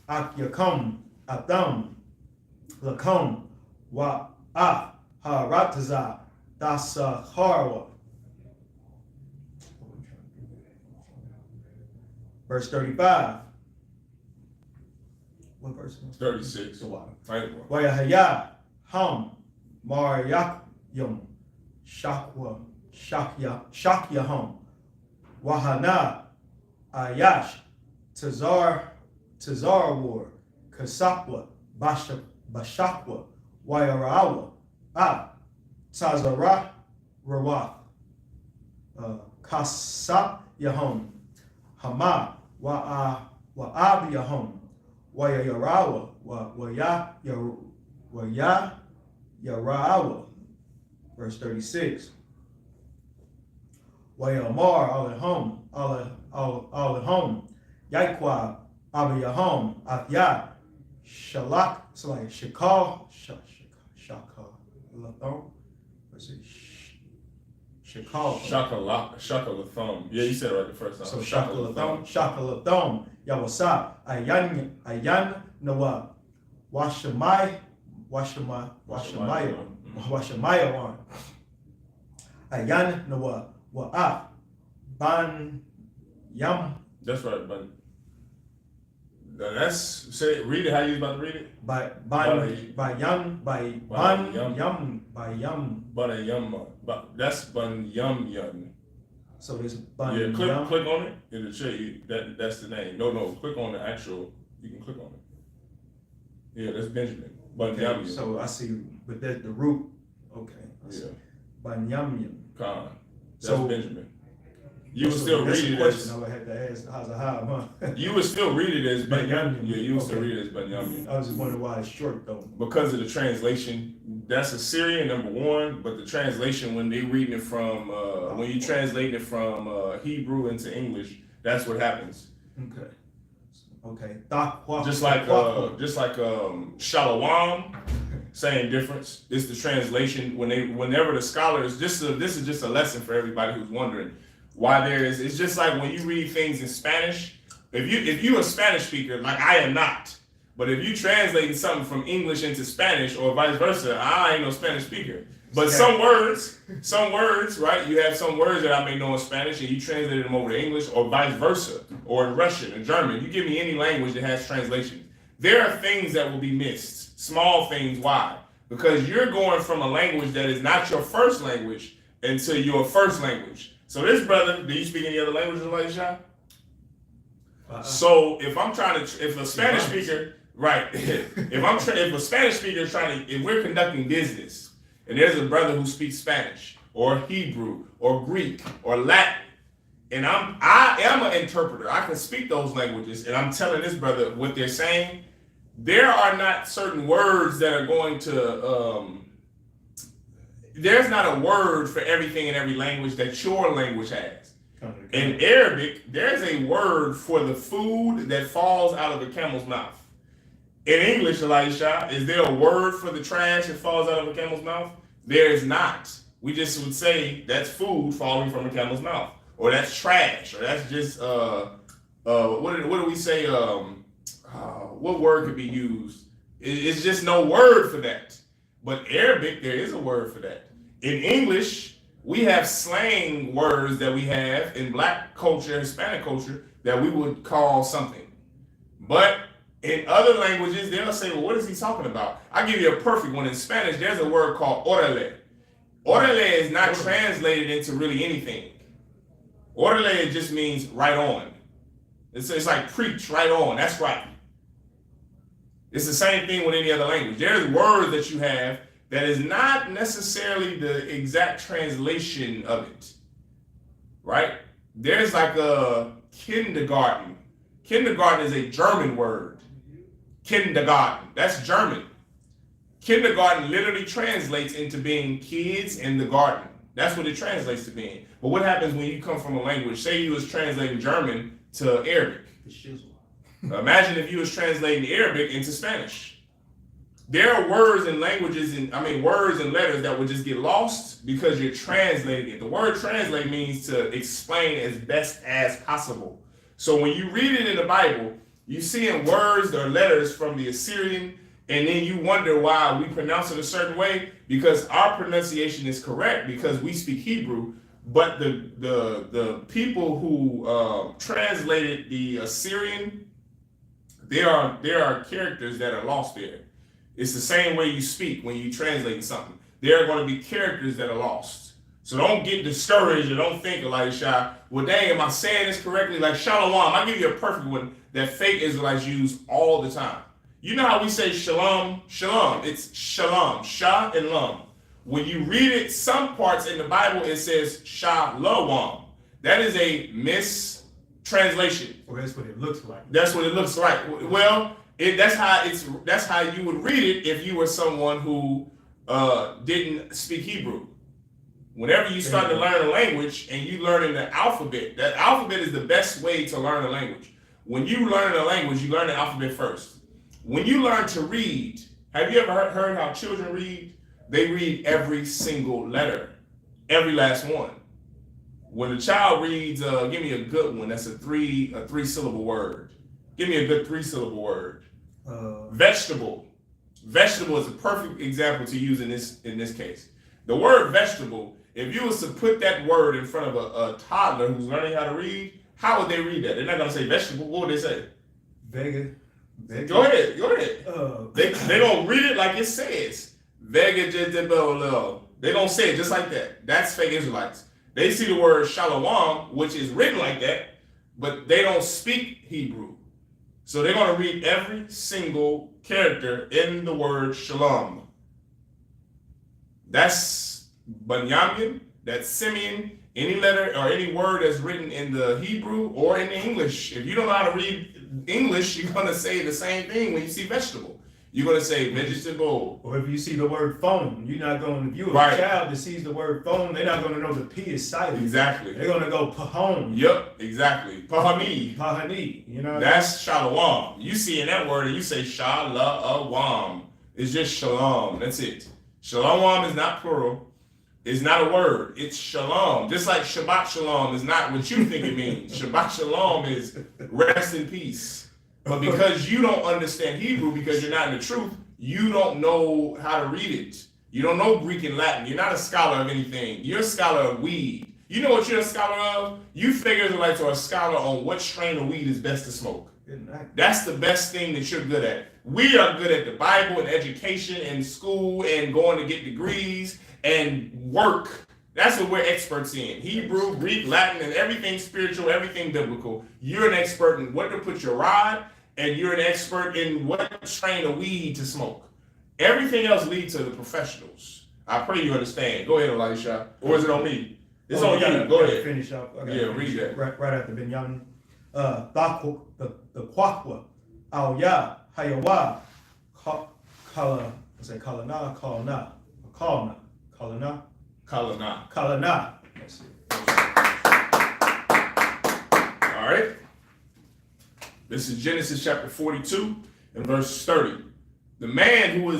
Akyakam, Atham, Lakam, Harataza, Dasa Harwa. Verse 35. What verse? 36. Wayahaya Ham Maryakyam Shakyaham Wahana Ayash Tazar War Kasapwa Bashakwa, Wayarawa, Tazara, Rawath, Kasa Yahom, Hama, Wa'ab Yahom, Wayarawa, Waya Yarawa. Verse 36. Wayamar all at home, Yaquab, Abba Yahom, Athya, Shalak, it's like Shakal, Shakalathon. What's it? Shakal. Shakalathon. Yeah, you said it right the first time. So Shakalathon, Yawasa, Ayan, Noah, Washamaya one. Ayan, Noah, Wa'ah, Ban Yam. That's right, Ban. Read it how you about to read it. By Yam. That's Ban Yum. So there's Ban Yum. Click on it. It'll show you that's the name. No, click on the actual. You can click on it. Yeah, that's Benjamin. Ban Yum. So I see, but that's the root. Okay. Yeah. Ban Yum. Khan. That's Benjamin. You would still read it as. I would have to ask, how's a how, huh? You would still read it as Benjamin. Yeah, you would still read it as Benjamin. I was just wondering why it's short though. Because of the translation. That's Assyrian, number one, but the translation, when they reading it from, when you translate it from Hebrew into English, that's what happens. Okay. Just like Shalom, same difference. It's the translation. Whenever the scholars, this is just a lesson for everybody who's wondering why it's just like when you read things in Spanish. If you're a Spanish speaker, like I am not, but if you translating something from English into Spanish or vice versa, I ain't no Spanish speaker. But some words, right? You have some words that I may know in Spanish and you translated them over to English or vice versa, or in Russian and German. You give me any language that has translation. There are things that will be missed, small things. Why? Because you're going from a language that is not your first language into your first language. So this brother, do you speak any other languages, Elijah? So if a Spanish speaker, right? if a Spanish speaker is if we're conducting business, and there's a brother who speaks Spanish or Hebrew or Greek or Latin, and I am an interpreter. I can speak those languages, and I'm telling this brother what they're saying. There are not certain words that are going to. There's not a word for everything in every language that your language has. In Arabic, there's a word for the food that falls out of a camel's mouth. In English, Elisha, is there a word for the trash that falls out of a camel's mouth? There is not. We just would say that's food falling from a camel's mouth, or that's trash, or that's just what do we say? What word could be used? It's just no word for that. But Arabic, there is a word for that. In English, we have slang words that we have in Black culture, Hispanic culture, that we would call something. But in other languages, they'll say, well, what is he talking about? I'll give you a perfect one. In Spanish, there's a word called orale. Orale is not translated into really anything. Orale just means right on. It's like preach, right on. That's right. It's the same thing with any other language. There's words that you have that is not necessarily the exact translation of it, right? There's like a kindergarten. Kindergarten is a German word. Kindergarten, that's German. Kindergarten literally translates into being kids in the garden. That's what it translates to being. But what happens when you come from a language, say you was translating German to Arabic. Imagine if you was translating Arabic into Spanish. There are words and languages words and letters that would just get lost because you're translating it. The word translate means to explain as best as possible. So when you read it in the Bible, you see in words or letters from the Assyrian, and then you wonder why we pronounce it a certain way, because our pronunciation is correct because we speak Hebrew, but the people who translated the Assyrian, there are characters that are lost there. It's the same way you speak when you translate something. There are going to be characters that are lost. So don't get discouraged or don't think, Elisha, well, dang, am I saying this correctly? Like Shalom, I'll give you a perfect one that fake Israelites use all the time. You know how we say shalom? Shalom. It's shalom. Shah and lam. When you read it, some parts in the Bible, it says shalom. That is a mistranslation. Well, that's what it looks like. That's what it looks like. Well, that's how you would read it if you were someone who didn't speak Hebrew. Whenever you start to learn a language and you learn the alphabet, that alphabet is the best way to learn a language. When you learn a language, you learn the alphabet first. When you learn to read, have you ever heard how children read? They read every single letter, every last one. When a child reads, give me a good one, that's a three syllable word. Give me a good 3-syllable word. Vegetable. Vegetable is a perfect example to use in this case. The word vegetable, if you was to put that word in front of a toddler who's learning how to read, how would they read that? They're not going to say vegetable. What would they say? Vega. Go ahead. They don't read it like it says. Vegetable. They don't say it just like that. That's fake Israelites. They see the word shalom, which is written like that, but they don't speak Hebrew. So they're going to read every single character in the word shalom. That's Benjamin, that's Simeon, any letter or any word that's written in the Hebrew or in the English. If you don't know how to read English, you're going to say the same thing when you see vegetable. You're going to say vegetable. Or if you see the word phone, you're not going to, if you're a child that sees the word phone, they're not going to know the P is silent. Exactly. They're going to go pahon. Yep, exactly. Pahani. Pahani. You know. That's shalom. You see in that word and you say shalawam. It's just shalom. That's it. Shalom is not plural. It's not a word. It's shalom. Just like Shabbat shalom is not what you think it means. Shabbat shalom is rest in peace. But because you don't understand Hebrew, because you're not in the truth, you don't know how to read it. You don't know Greek and Latin. You're not a scholar of anything. You're a scholar of weed. You know what you're a scholar of? You figure Israelites are a scholar on what strain of weed is best to smoke. That's the best thing that you're good at. We are good at the Bible and education and school and going to get degrees and work. That's what we're experts in. Hebrew, Greek, Latin, and everything spiritual, everything biblical. You're an expert in what to put your rod, and you're an expert in what strain of weed to smoke. Everything else leads to the professionals. I pray you understand. Go ahead, Elisha. Or is it on me? It's on you. Go ahead. Finish up. Read that. Right after Benjamin. The Kwakwa, Al-Ya, Hayawa, Kalana. That's it. All right. This is Genesis chapter 42 and verse 30. The man who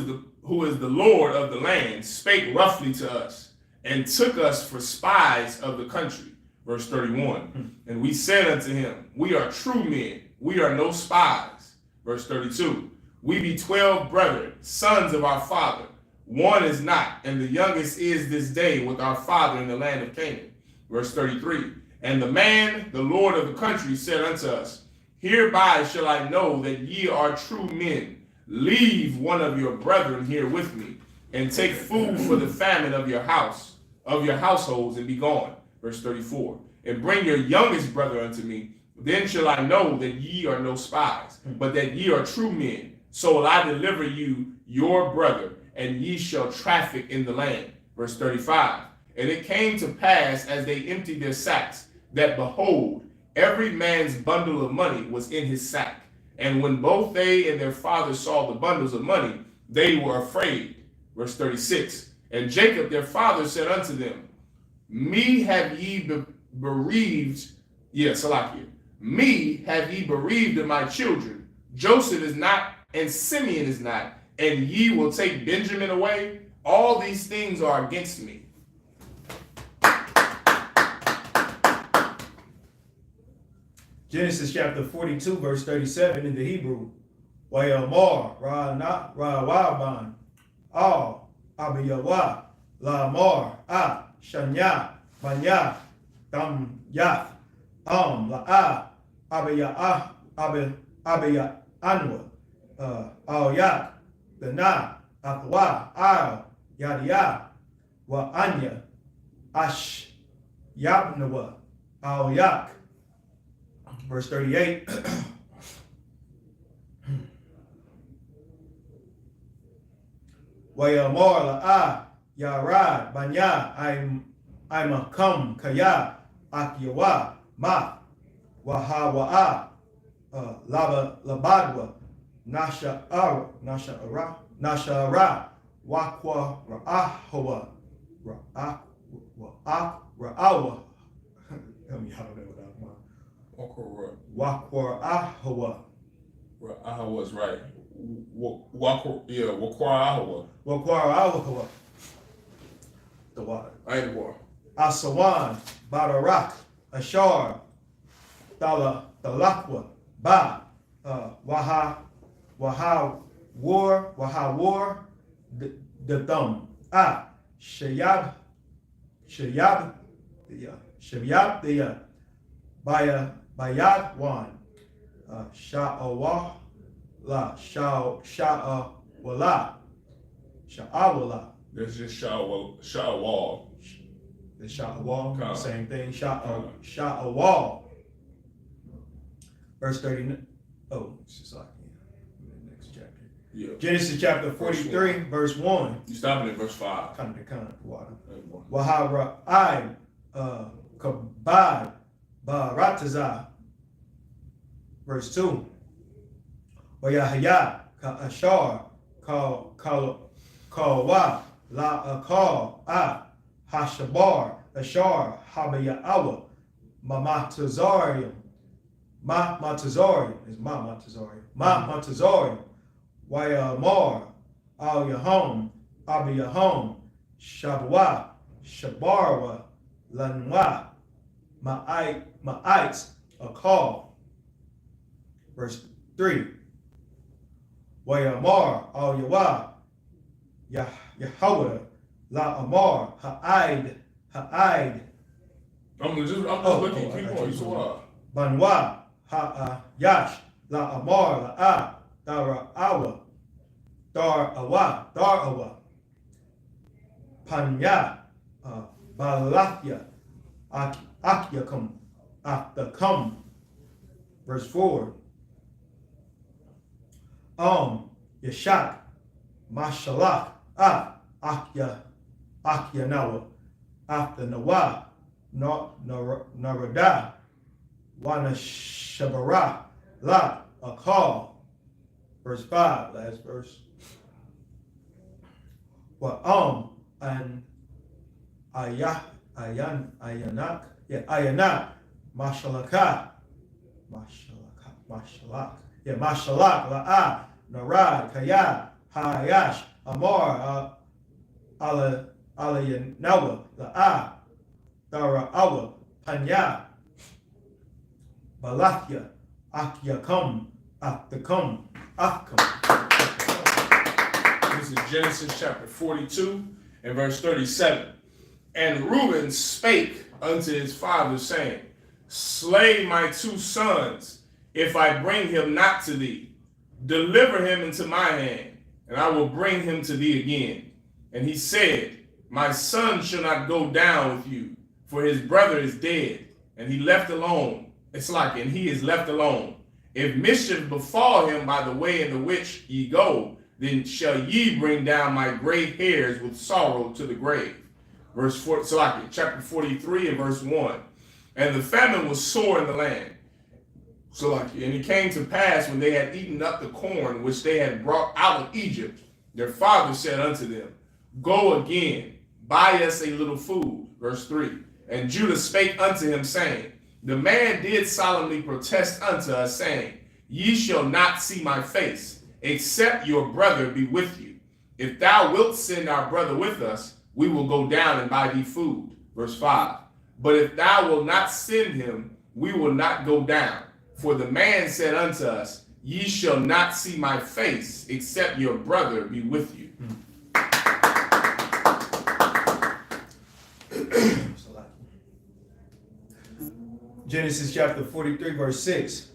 is the Lord of the land spake roughly to us and took us for spies of the country. Verse 31. And we said unto him, we are true men. We are no spies. Verse 32. We be 12 brethren, sons of our father. One is not, and the youngest is this day with our father in the land of Canaan. Verse 33. And the man, the Lord of the country, said unto us, hereby shall I know that ye are true men. Leave one of your brethren here with me, and take food for the famine of your house, of your households, and be gone. Verse 34. And bring your youngest brother unto me. Then shall I know that ye are no spies, but that ye are true men. So will I deliver you your brother, and ye shall traffic in the land. Verse 35. And it came to pass, as they emptied their sacks, that behold, every man's bundle of money was in his sack. And when both they and their father saw the bundles of money, they were afraid. Verse 36. And Jacob their father said unto them, me have ye bereaved, me have ye bereaved of my children. Joseph is not, and Simeon is not, and ye will take Benjamin away. All these things are against me. Genesis chapter 42, verse 37 in the Hebrew. Wayamar, Ra'ana, Ra'waban, Al, Abiyawa, La'amar, Shanya, Manya, Dam, Yath, La'a, Abiya, Anwa, Al Yak, Dana, Akwa, Al, Yadiya, Wa Anya, Ash, Yabnawa, Al Yak. Verse 38. Wayamar la'a yarad banya I'm a come kaya akyawa ma wahawa'a laba labadwa nashara wakwa ra'ahawa ra'awa. Help me out there without mine. Wakwa ahawa. Ahawa is right. Wakwa ahawa. The water. Ahawa. Asawan, Badarak, Ashar, Talakwa, Ba, Waha War, the Thumb, Shayab, the Bayad Wan, Sha'awah, Sha'awala. There's just Sha'awal. The Sha'awal, same thing. Sha'awal. Verse 30. Oh, it's just like the next chapter. Yeah. Genesis chapter 43, verse 1. You stopping at verse 5. Kind of water. Wahara'ai kabad baratazah. Verse 2. Wayahaya ka'ashar kawa la Hashabar, Ashar, Habaya'awa, Mamatazarium, Mamatazarium, Wayamar, Al Yahom, Abiyahom, Shabwa, Shabarwa, Lanwa, Ma'ait, Akal. Verse 3. Wayamar, Al Yawa, Yahweh, La Amar, Ha'aid. I'm just looking. Keep going. You saw what? Banwa, Ha'ayash, La Amar, La'a, Dara'awa, Dar'awa, Panya, Balathya, Akyakum, Aftakam. Verse 4. Yashak, Mashalach, Akyanawa, after Nawa, Narada, Wana Shabara, La, Akal. Verse 5, last verse. And Ayanak, Mashalak, La'a, Narad, Kaya, Hayash, Amar, Alayanawa, La'a, Dara'awa, Panya, Balathya, Akyakam, Aftakam, This is Genesis chapter 42 and verse 37. And Reuben spake unto his father, saying, Slay my 2 sons, if I bring him not to thee. Deliver him into my hand, and I will bring him to thee again. And he said, My son shall not go down with you, for his brother is dead, and he left alone. And he is left alone. If mischief befall him by the way in the which ye go, then shall ye bring down my gray hairs with sorrow to the grave. Verse 4, chapter 43 and verse 1. And the famine was sore in the land. And it came to pass, when they had eaten up the corn which they had brought out of Egypt, their father said unto them, Go again, buy us a little food. Verse 3. And Judah spake unto him, saying, The man did solemnly protest unto us, saying, Ye shall not see my face, except your brother be with you. If thou wilt send our brother with us, we will go down and buy thee food. Verse 5. But if thou wilt not send him, we will not go down. For the man said unto us, Ye shall not see my face, except your brother be with you. Genesis chapter 43, verse 6.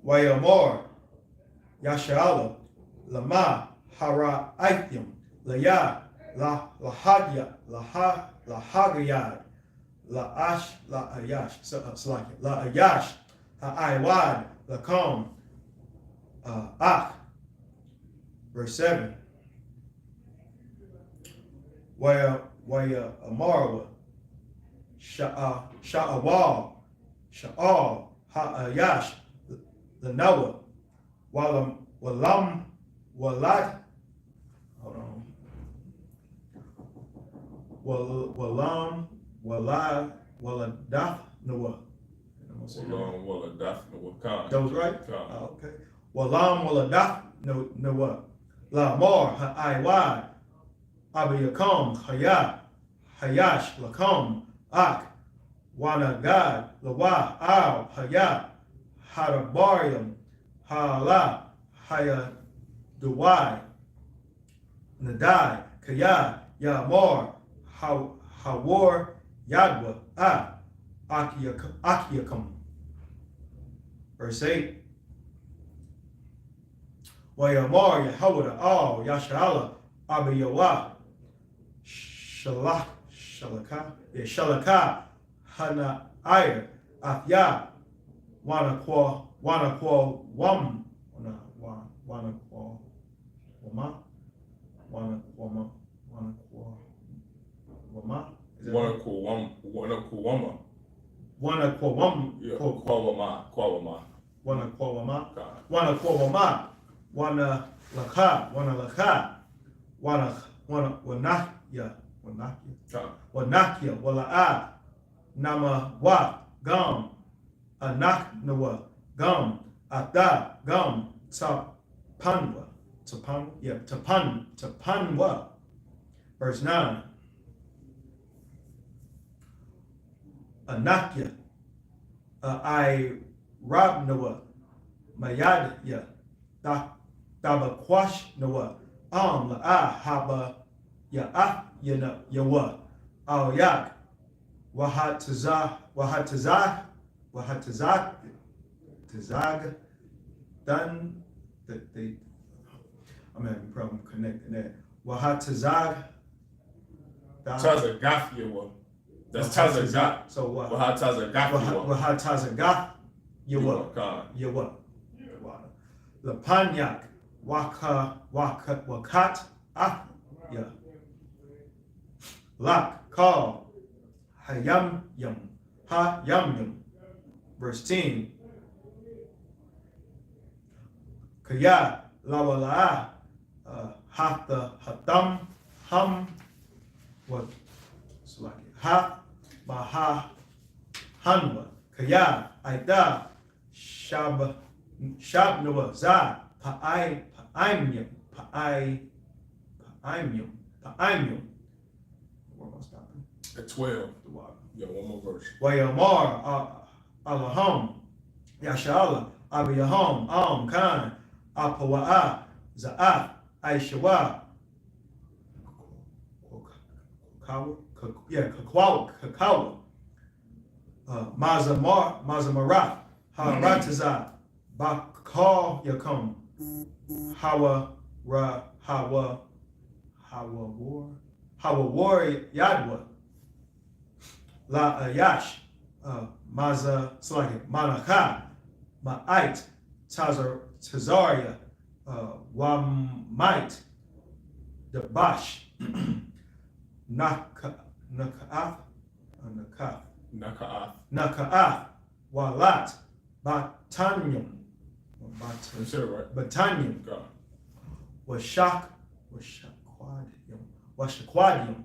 Wayamar, Yasha'ala, Lama, Hara Aithim, Laya, Lahadya, Lahagayad, La'ayash, Ha'aiwad, Lakom, Verse 7. Waya Amarwa, Sha'awal, Sha'al, Ha'ayash, the Noah, Walam, Walad, hold on. Walam, Walad, Waladaf, Noah. Waladaf, Noah. That was right? Okay. Walam, Waladaf, Noah. Lamar, Ha'aiwad, Abiyakum, Hayash, Lakum, Ak, Wanagad, Lawa, Al, Hayat, Hadabarium, Hala, Haya, Duwai, Nadai, Kaya, Yamor, Hawar, Yadwa, Akiyakum. Verse 8. Wayamor, Yahawada, Al, Yashala, Abiyawa, Shalaka, Hana Aya, Afya, Wanakwa, Wam, Wanakwa, Wama, Wanakwa, Wama. Wanakuwama. Wanakuwama. Kwawama. Wanakuwama. Wanakuwama. Wanalaka. Wanakya. Wanakya. Wala'a. Nama wa. Gum. Anak nawa. Gum. Ata. Gum. Tapanwa. Tapanwa. Verse 9. Anakya, I Rab Noah, Mayad ya, Tabakwash Noah, La Haba ya Yana Yawa, Al Yak, Wahatazag, done that they, I'm having a problem connecting that. Wahatazag, Tazagaf Yawa. That's Tazagaf. So what? Wahatazagaf Yawa. Lapanyak, Wakat, ya. Lak, Call, Hayam. Verse 10. Kaya, Lawala, Hatam, Hum, what? It's like Ha, Maha, Hanwa, Kaya, Aida, Shabnua, Za, Pa'aimyum. Where am I stopping? At 12. Yeah, one more verse. Wayamar, Alaham, Yashala, Abiyaham, Khan, Apawa'a, Za'af, Aishawa, Kakawa, Mazamarat, Harataza, Bakal Yakum, Hawa War Yadwa, La Ayash, Maza Slaki, Manaka, Ma'ait, Tazaria, Wamite, Dabash, Naka'af, Walat, Batanyum, Batanyum, Washaquadium.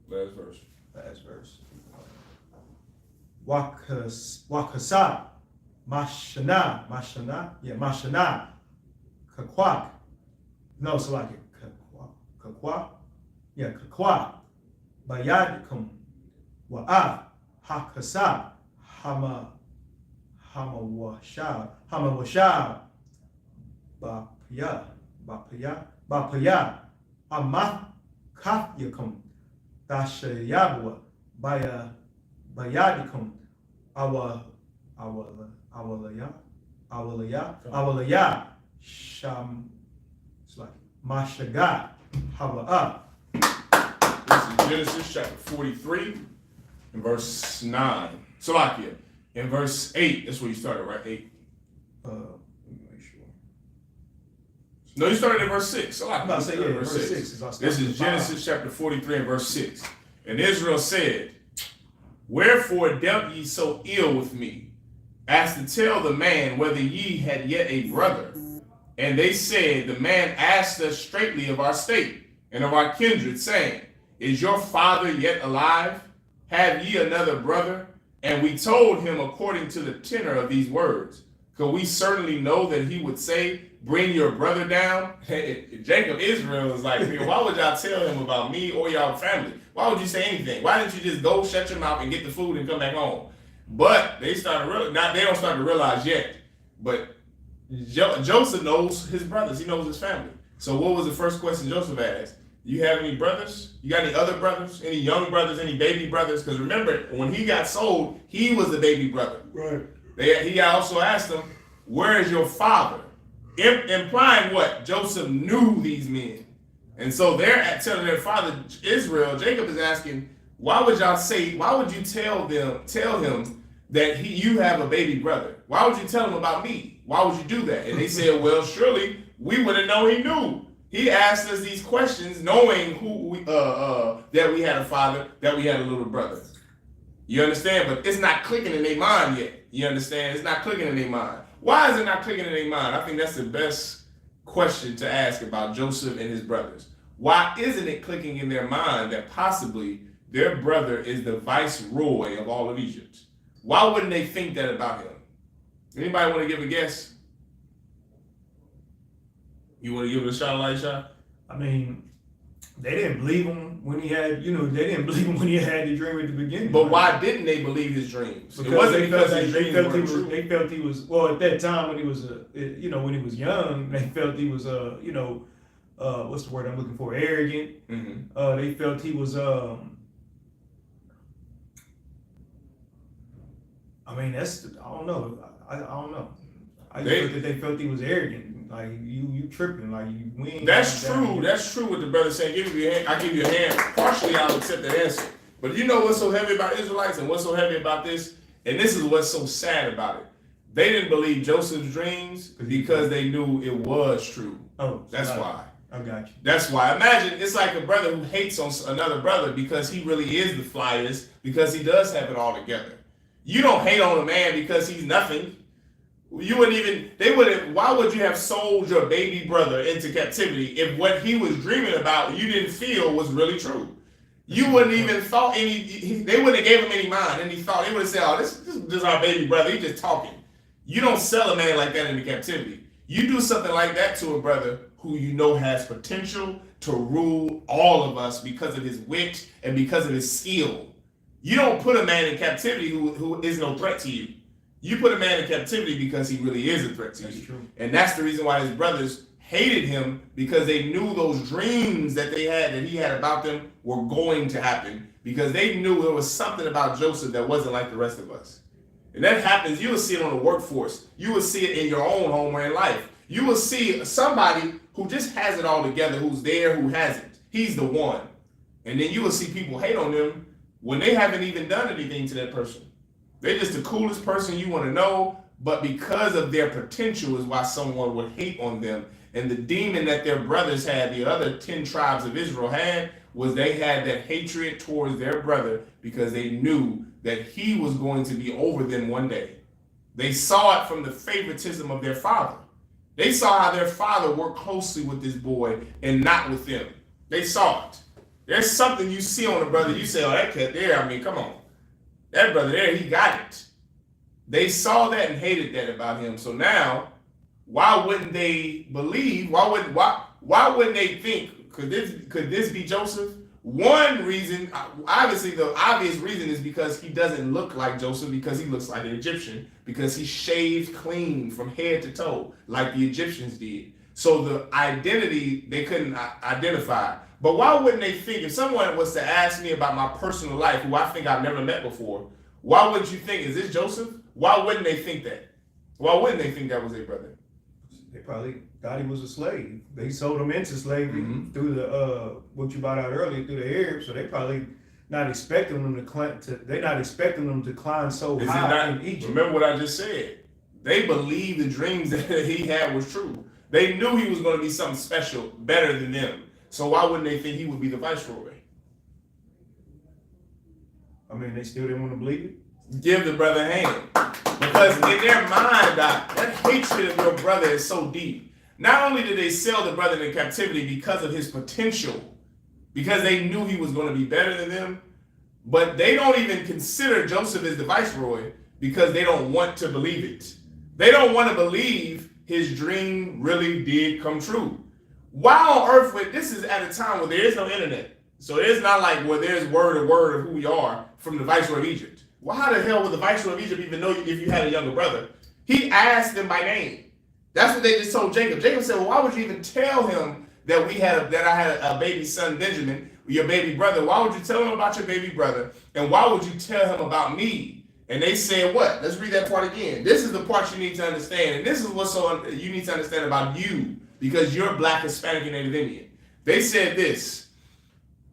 Last verse. Wakasa, Mashana, Kakwak. No, it's like it. Kakwa, Bayadikum, Wa'af, Hakasa, Hamawashab, Bapaya, Amath, Kafyakum, Dashayabwa, Bayadikum, Awalaya, Sham, it's like Mashagat, Hawa'ah. This is Genesis chapter 43 and verse 9. Salakia. In verse 8, that's where you started, right? 8. Let me make sure. No, you started at verse 6. I'm about to say, yeah, verse 6. This is Genesis chapter 43 and verse 6. And Israel said, wherefore dealt ye so ill with me, as to tell the man whether ye had yet a brother? And they said, the man asked us straitly of our state and of our kindred, saying, is your father yet alive? Have ye another brother? And we told him according to the tenor of these words. Because we certainly know that he would say, bring your brother down. Jacob, Israel is like, why would y'all tell him about me or y'all family? Why would you say anything? Why didn't you just go shut your mouth and get the food and come back home? But they don't start to realize yet. But Joseph knows his brothers. He knows his family. So what was the first question Joseph asked? You have any brothers? You got any other brothers? Any young brothers? Any baby brothers? Because remember, when he got sold, he was the baby brother. Right. He also asked him, where is your father? Implying what? Joseph knew these men. And so they're telling their father, Israel, Jacob is asking, why would you tell him that you have a baby brother? Why would you tell him about me? Why would you do that? And they said, well, surely we wouldn't know he knew. He asked us these questions knowing that we had a father, that we had a little brother. You understand? But it's not clicking in their mind yet. You understand? It's not clicking in their mind. Why is it not clicking in their mind? I think that's the best question to ask about Joseph and his brothers. Why isn't it clicking in their mind that possibly their brother is the viceroy of all of Egypt? Why wouldn't they think that about him? Anybody want to give a guess? You want to give it a shot, Elisha? I mean, they didn't believe him when he had, they didn't believe him when he had the dream at the beginning. But why didn't they believe his dreams? Because it wasn't because his dreams weren't true. They felt he was, well, at that time when he was, when he was young, they felt he was, what's the word I'm looking for? Arrogant. Mm-hmm. They felt he was, I don't know. I don't know. I just felt that they felt he was arrogant. Like you tripping, like you win. That's true. That's true what the brother saying. Give me your hand. I give you a hand. Partially, I'll accept the answer. But you know what's so heavy about Israelites and what's so heavy about this? And this is what's so sad about it. They didn't believe Joseph's dreams because they knew it was true. Oh, that's why. I got you. That's why. Imagine it's like a brother who hates on another brother because he really is the flyest, because he does have it all together. You don't hate on a man because he's nothing. Why would you have sold your baby brother into captivity if what he was dreaming about you didn't feel was really true? You wouldn't even thought they wouldn't have gave him any mind, any thought. They would have said, oh, this is our baby brother, he's just talking. You don't sell a man like that into captivity. You do something like that to a brother who you know has potential to rule all of us because of his wit and because of his skill. You don't put a man in captivity who is no threat to you. You put a man in captivity because he really is a threat to you. That's true. And that's the reason why his brothers hated him, because they knew those dreams that he had about them were going to happen, because they knew there was something about Joseph that wasn't like the rest of us. And that happens, you will see it on the workforce. You will see it in your own home or in life. You will see somebody who just has it all together, who's there, who hasn't. He's the one. And then you will see people hate on them when they haven't even done anything to that person. They're just the coolest person you want to know, but because of their potential is why someone would hate on them. And the demon that their brothers had, the other 10 tribes of Israel had, was they had that hatred towards their brother because they knew that he was going to be over them one day. They saw it from the favoritism of their father. They saw how their father worked closely with this boy and not with them. They saw it. There's something you see on a brother, you say, oh, that kid there, come on. That brother there, he got it. They saw that and hated that about him. So now, why wouldn't they believe? Why wouldn't they think? Could this be Joseph? One reason, obviously, the obvious reason is because he doesn't look like Joseph, because he looks like an Egyptian, because he shaved clean from head to toe, like the Egyptians did. So the identity they couldn't identify. But why wouldn't they think, if someone was to ask me about my personal life, who I think I've never met before, why wouldn't you think, is this Joseph? Why wouldn't they think that? Why wouldn't they think that was their brother? They probably thought he was a slave. They sold him into slavery through the what you brought out earlier, through the Arabs. So they probably not expecting them to climb. They're not expecting them to climb so high in Egypt. Remember what I just said. They believed the dreams that he had was true. They knew he was going to be something special, better than them. So why wouldn't they think he would be the viceroy? I mean, they still didn't want to believe it? Give the brother a hand. Because in their mind, that hatred of your brother is so deep. Not only did they sell the brother into captivity because of his potential, because they knew he was going to be better than them, but they don't even consider Joseph as the viceroy because they don't want to believe it. They don't want to believe his dream really did come true. Why on earth, this is at a time where there is no internet. So it's not like where there's word of who we are from the viceroy of Egypt. Well, how the hell would the viceroy of Egypt even know if you had a younger brother? He asked them by name. That's what they just told Jacob. Jacob said, well, why would you even tell him that I had a baby son, Benjamin, your baby brother? Why would you tell him about your baby brother? And why would you tell him about me? And they said what? Let's read that part again. This is the part you need to understand. And this is what's you need to understand about you, because you're Black, Hispanic, and Native Indian. They said this.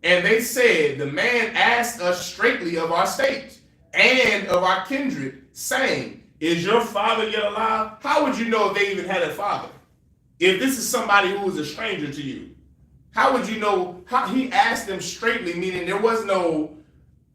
And they said, the man asked us straightly of our state and of our kindred, saying, is your father yet alive? How would you know if they even had a father? If this is somebody who is a stranger to you, how would you know? How he asked them straightly, meaning there was no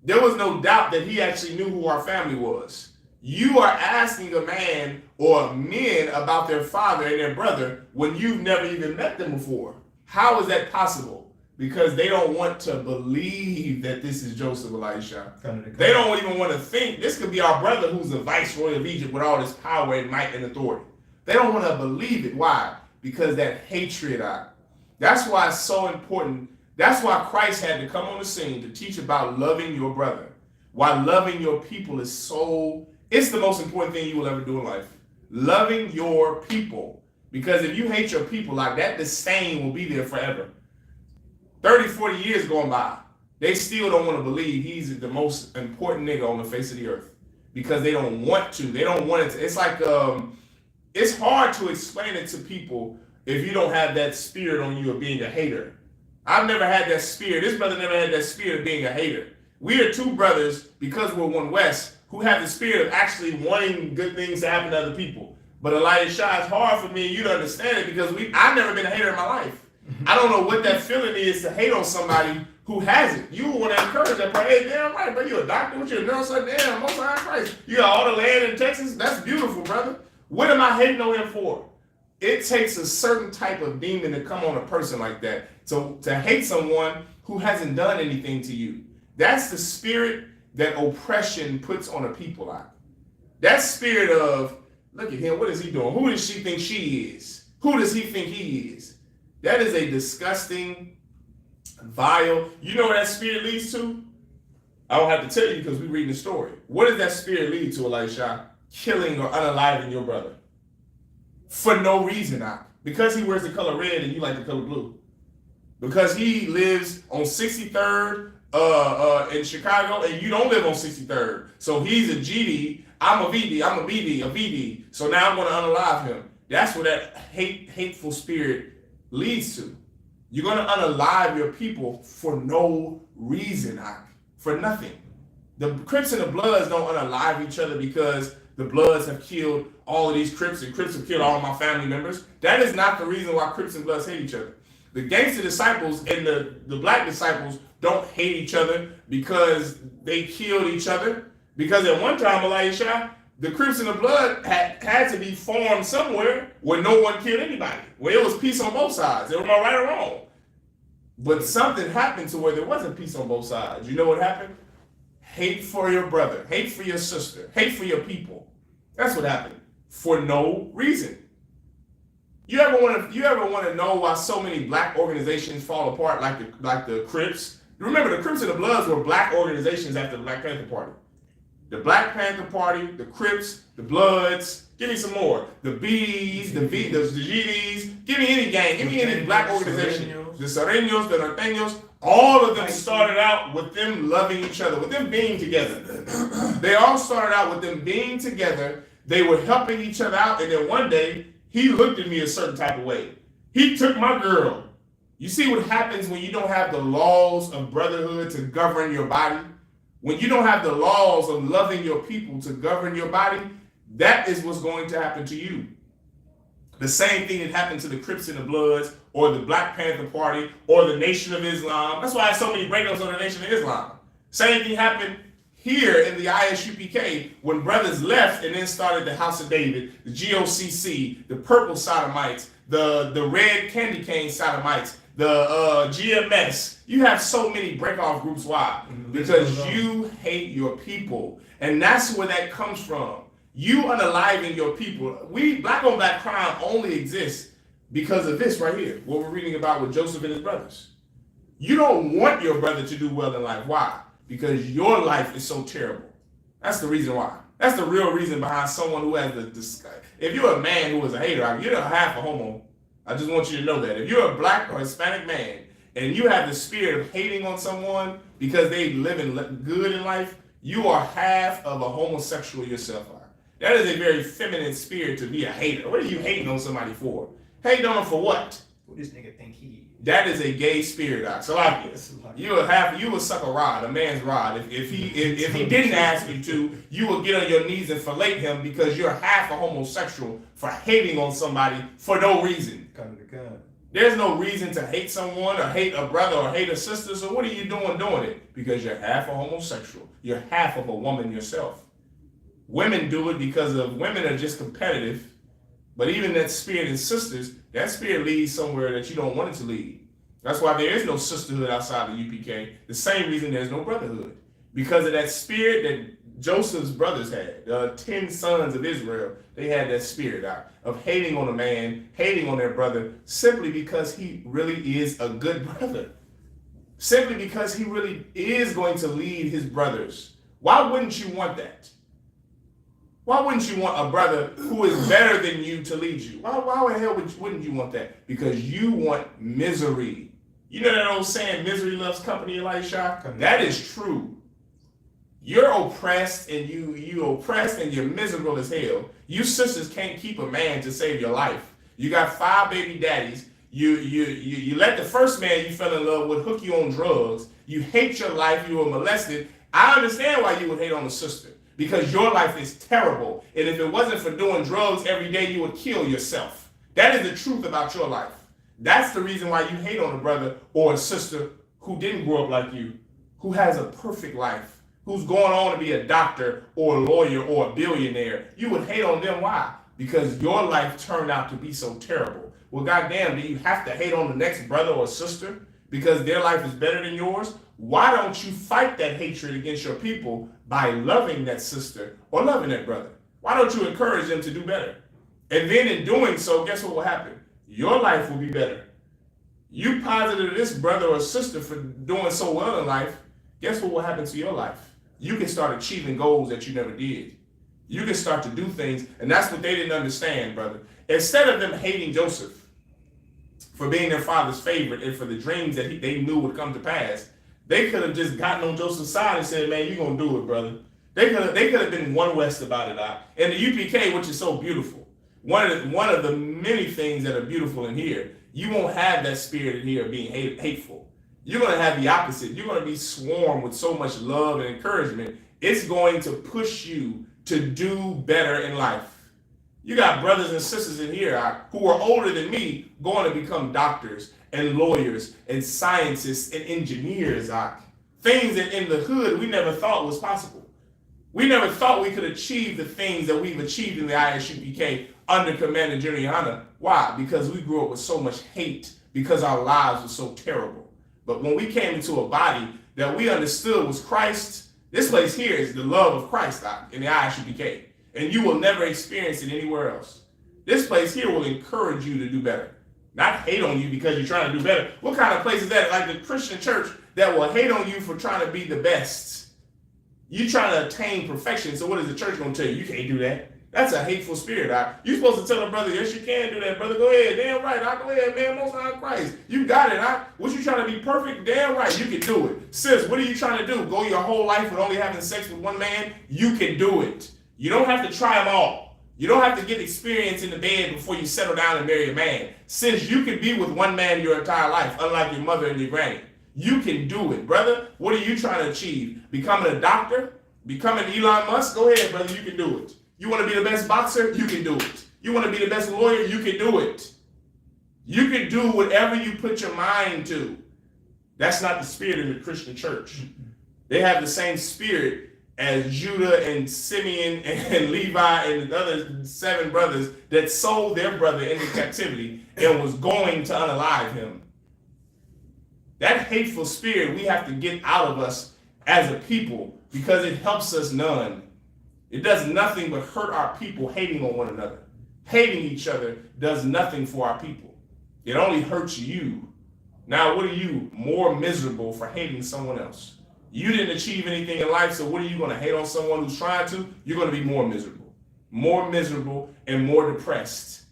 doubt that he actually knew who our family was. You are asking a man or men about their father and their brother when you've never even met them before. How is that possible? Because they don't want to believe that this is Joseph Elisha. They don't even want to think this could be our brother who's the viceroy of Egypt with all this power and might and authority. They don't want to believe it. Why? Because that hatred. That's why it's so important. That's why Christ had to come on the scene to teach about loving your brother. Why loving your people is it's the most important thing you will ever do in life. Loving your people. Because if you hate your people like that, disdain will be there forever. 30, 40 years going by, they still don't want to believe he's the most important nigga on the face of the earth. Because they don't want to. They don't want it to. It's like, it's hard to explain it to people if you don't have that spirit on you of being a hater. I've never had that spirit. This brother never had that spirit of being a hater. We are two brothers, because we're one West, who have the spirit of actually wanting good things to happen to other people. But Elisha, it's hard for me and you to understand it because I've never been a hater in my life. I don't know what that feeling is to hate on somebody who has it. You want to encourage that person. Hey, damn right, bro. You a doctor? What you a neurosurgeon? Damn, Most High Christ. You got all the land in Texas? That's beautiful, brother. What am I hating on him for? It takes a certain type of demon to come on a person like that. So to hate someone who hasn't done anything to you. That's the spirit that oppression puts on a people like. That spirit of, look at him, what is he doing? Who does she think she is? Who does he think he is? That is a disgusting, vile. You know where that spirit leads to? I don't have to tell you because we're reading the story. What does that spirit lead to, Elisha? Killing or unaliving your brother. For no reason, because he wears the color red and you like the color blue. Because he lives on 63rd in Chicago and you don't live on 63rd. So he's a GD, I'm a VD, I'm a BD, a VD. So now I'm going to unalive him. That's what that hateful spirit leads to. You're going to unalive your people for no reason, for nothing. The Crips and the Bloods don't unalive each other because the Bloods have killed all of these Crips and Crips have killed all of my family members. That is not the reason why Crips and Bloods hate each other. The gangster disciples and the black disciples don't hate each other because they killed each other. Because at one time, Elisha, the Crips and the Blood had to be formed somewhere where no one killed anybody, where it was peace on both sides. It was right or wrong. But something happened to where there wasn't peace on both sides. You know what happened? Hate for your brother, hate for your sister, hate for your people. That's what happened. For no reason. You ever want to know why so many black organizations fall apart like the Crips? Remember, the Crips and the Bloods were black organizations after the Black Panther Party. The Black Panther Party, the Crips, the Bloods, give me some more. The BDs, the GDs, give me any gang, give me any black organization. The Sereños, the Norteños, all of them started out with them loving each other, with them being together. They all started out with them being together. They were helping each other out, and then one day, he looked at me a certain type of way. He took my girl. You see what happens when you don't have the laws of brotherhood to govern your body? When you don't have the laws of loving your people to govern your body, that is what's going to happen to you. The same thing that happened to the Crips and the Bloods, or the Black Panther Party, or the Nation of Islam. That's why I have so many breakups on the Nation of Islam. Same thing happened here in the ISUPK when brothers left and then started the House of David, the GOCC, the Purple Sodomites, the Red Candy Cane Sodomites, the GMS. You have so many break-off groups. Why? Because you hate your people. And that's where that comes from. You unaliving your people. Black on black crime only exists because of this right here, what we're reading about with Joseph and his brothers. You don't want your brother to do well in life. Why? Because your life is so terrible. That's the reason why. That's the real reason behind someone who has if you're a man who is a hater, you're not half a homo. I just want you to know that. If you're a black or Hispanic man and you have the spirit of hating on someone because they living good in life, you are half of a homosexual yourself. That is a very feminine spirit to be a hater. What are you hating on somebody for? Hating on them for what? What this nigga think he is? That is a gay spirit, Doc. So like this, you will suck a rod, a man's rod. If he didn't ask you to, you will get on your knees and fillet him because you're half a homosexual for hating on somebody for no reason. There's no reason to hate someone or hate a brother or hate a sister. So what are you doing it? Because you're half a homosexual. You're half of a woman yourself. Women do it because women are just competitive. But even that spirit in sisters, that spirit leads somewhere that you don't want it to lead. That's why there is no sisterhood outside the UPK. The same reason there's no brotherhood. Because of that spirit that Joseph's brothers had. 10 sons of Israel, they had that spirit of hating on a man, hating on their brother, simply because he really is a good brother. Simply because he really is going to lead his brothers. Why wouldn't you want that? Why wouldn't you want a brother who is better than you to lead you? Why the hell wouldn't you want that? Because you want misery. You know that old saying, misery loves company, Elisha? That is true. You're oppressed and you oppressed and you're miserable as hell. You sisters can't keep a man to save your life. You got 5 baby daddies. You let the first man you fell in love with hook you on drugs. You hate your life. You were molested. I understand why you would hate on a sister. Because your life is terrible. And if it wasn't for doing drugs every day, you would kill yourself. That is the truth about your life. That's the reason why you hate on a brother or a sister who didn't grow up like you, who has a perfect life, who's going on to be a doctor or a lawyer or a billionaire. You would hate on them. Why? Because your life turned out to be so terrible. Well, goddamn, do you have to hate on the next brother or sister because their life is better than yours? Why don't you fight that hatred against your people by loving that sister or loving that brother? Why don't you encourage them to do better? And then in doing so, guess what will happen? Your life will be better. You positive this brother or sister for doing so well in life, guess what will happen to your life? You can start achieving goals that you never did. You can start to do things, and that's what they didn't understand, brother. Instead of them hating Joseph for being their father's favorite and for the dreams that they knew would come to pass, they could have just gotten on Joseph's side and said, man, you're going to do it, brother. They could have been one west about it. And the UPK, which is so beautiful, one of the many things that are beautiful in here, you won't have that spirit in here being hateful. You're going to have the opposite. You're going to be swarmed with so much love and encouragement. It's going to push you to do better in life. You got brothers and sisters in here who are older than me going to become doctors and lawyers and scientists and engineers. Things that in the hood we never thought was possible. We never thought we could achieve the things that we've achieved in the ISUPK under Commander General. Why? Because we grew up with so much hate because our lives were so terrible. But when we came into a body that we understood was Christ, this place here is the love of Christ in the ISUPK. And you will never experience it anywhere else. This place here will encourage you to do better. Not hate on you because you're trying to do better. What kind of place is that? Like the Christian church that will hate on you for trying to be the best. You trying to attain perfection. So what is the church going to tell you? You can't do that. That's a hateful spirit. You're supposed to tell a brother, yes, you can do that, brother. Go ahead. Damn right. Go ahead, man. Most high Christ. You got it. What you trying to be perfect? Damn right. You can do it. Sis, what are you trying to do? Go your whole life with only having sex with one man? You can do it. You don't have to try them all. You don't have to get experience in the bed before you settle down and marry a man. Since you can be with one man your entire life, unlike your mother and your granny. You can do it, brother. What are you trying to achieve? Becoming a doctor? Becoming Elon Musk? Go ahead, brother. You can do it. You want to be the best boxer? You can do it. You want to be the best lawyer? You can do it. You can do whatever you put your mind to. That's not the spirit of the Christian church. They have the same spirit as Judah and Simeon and Levi and the other 7 brothers that sold their brother into captivity and was going to unalive him. That hateful spirit we have to get out of us as a people because it helps us none. It does nothing but hurt our people hating on one another. Hating each other does nothing for our people. It only hurts you. Now, what are you more miserable for hating someone else? You didn't achieve anything in life, so what are you going to hate on someone who's trying to? You're going to be more miserable and more depressed.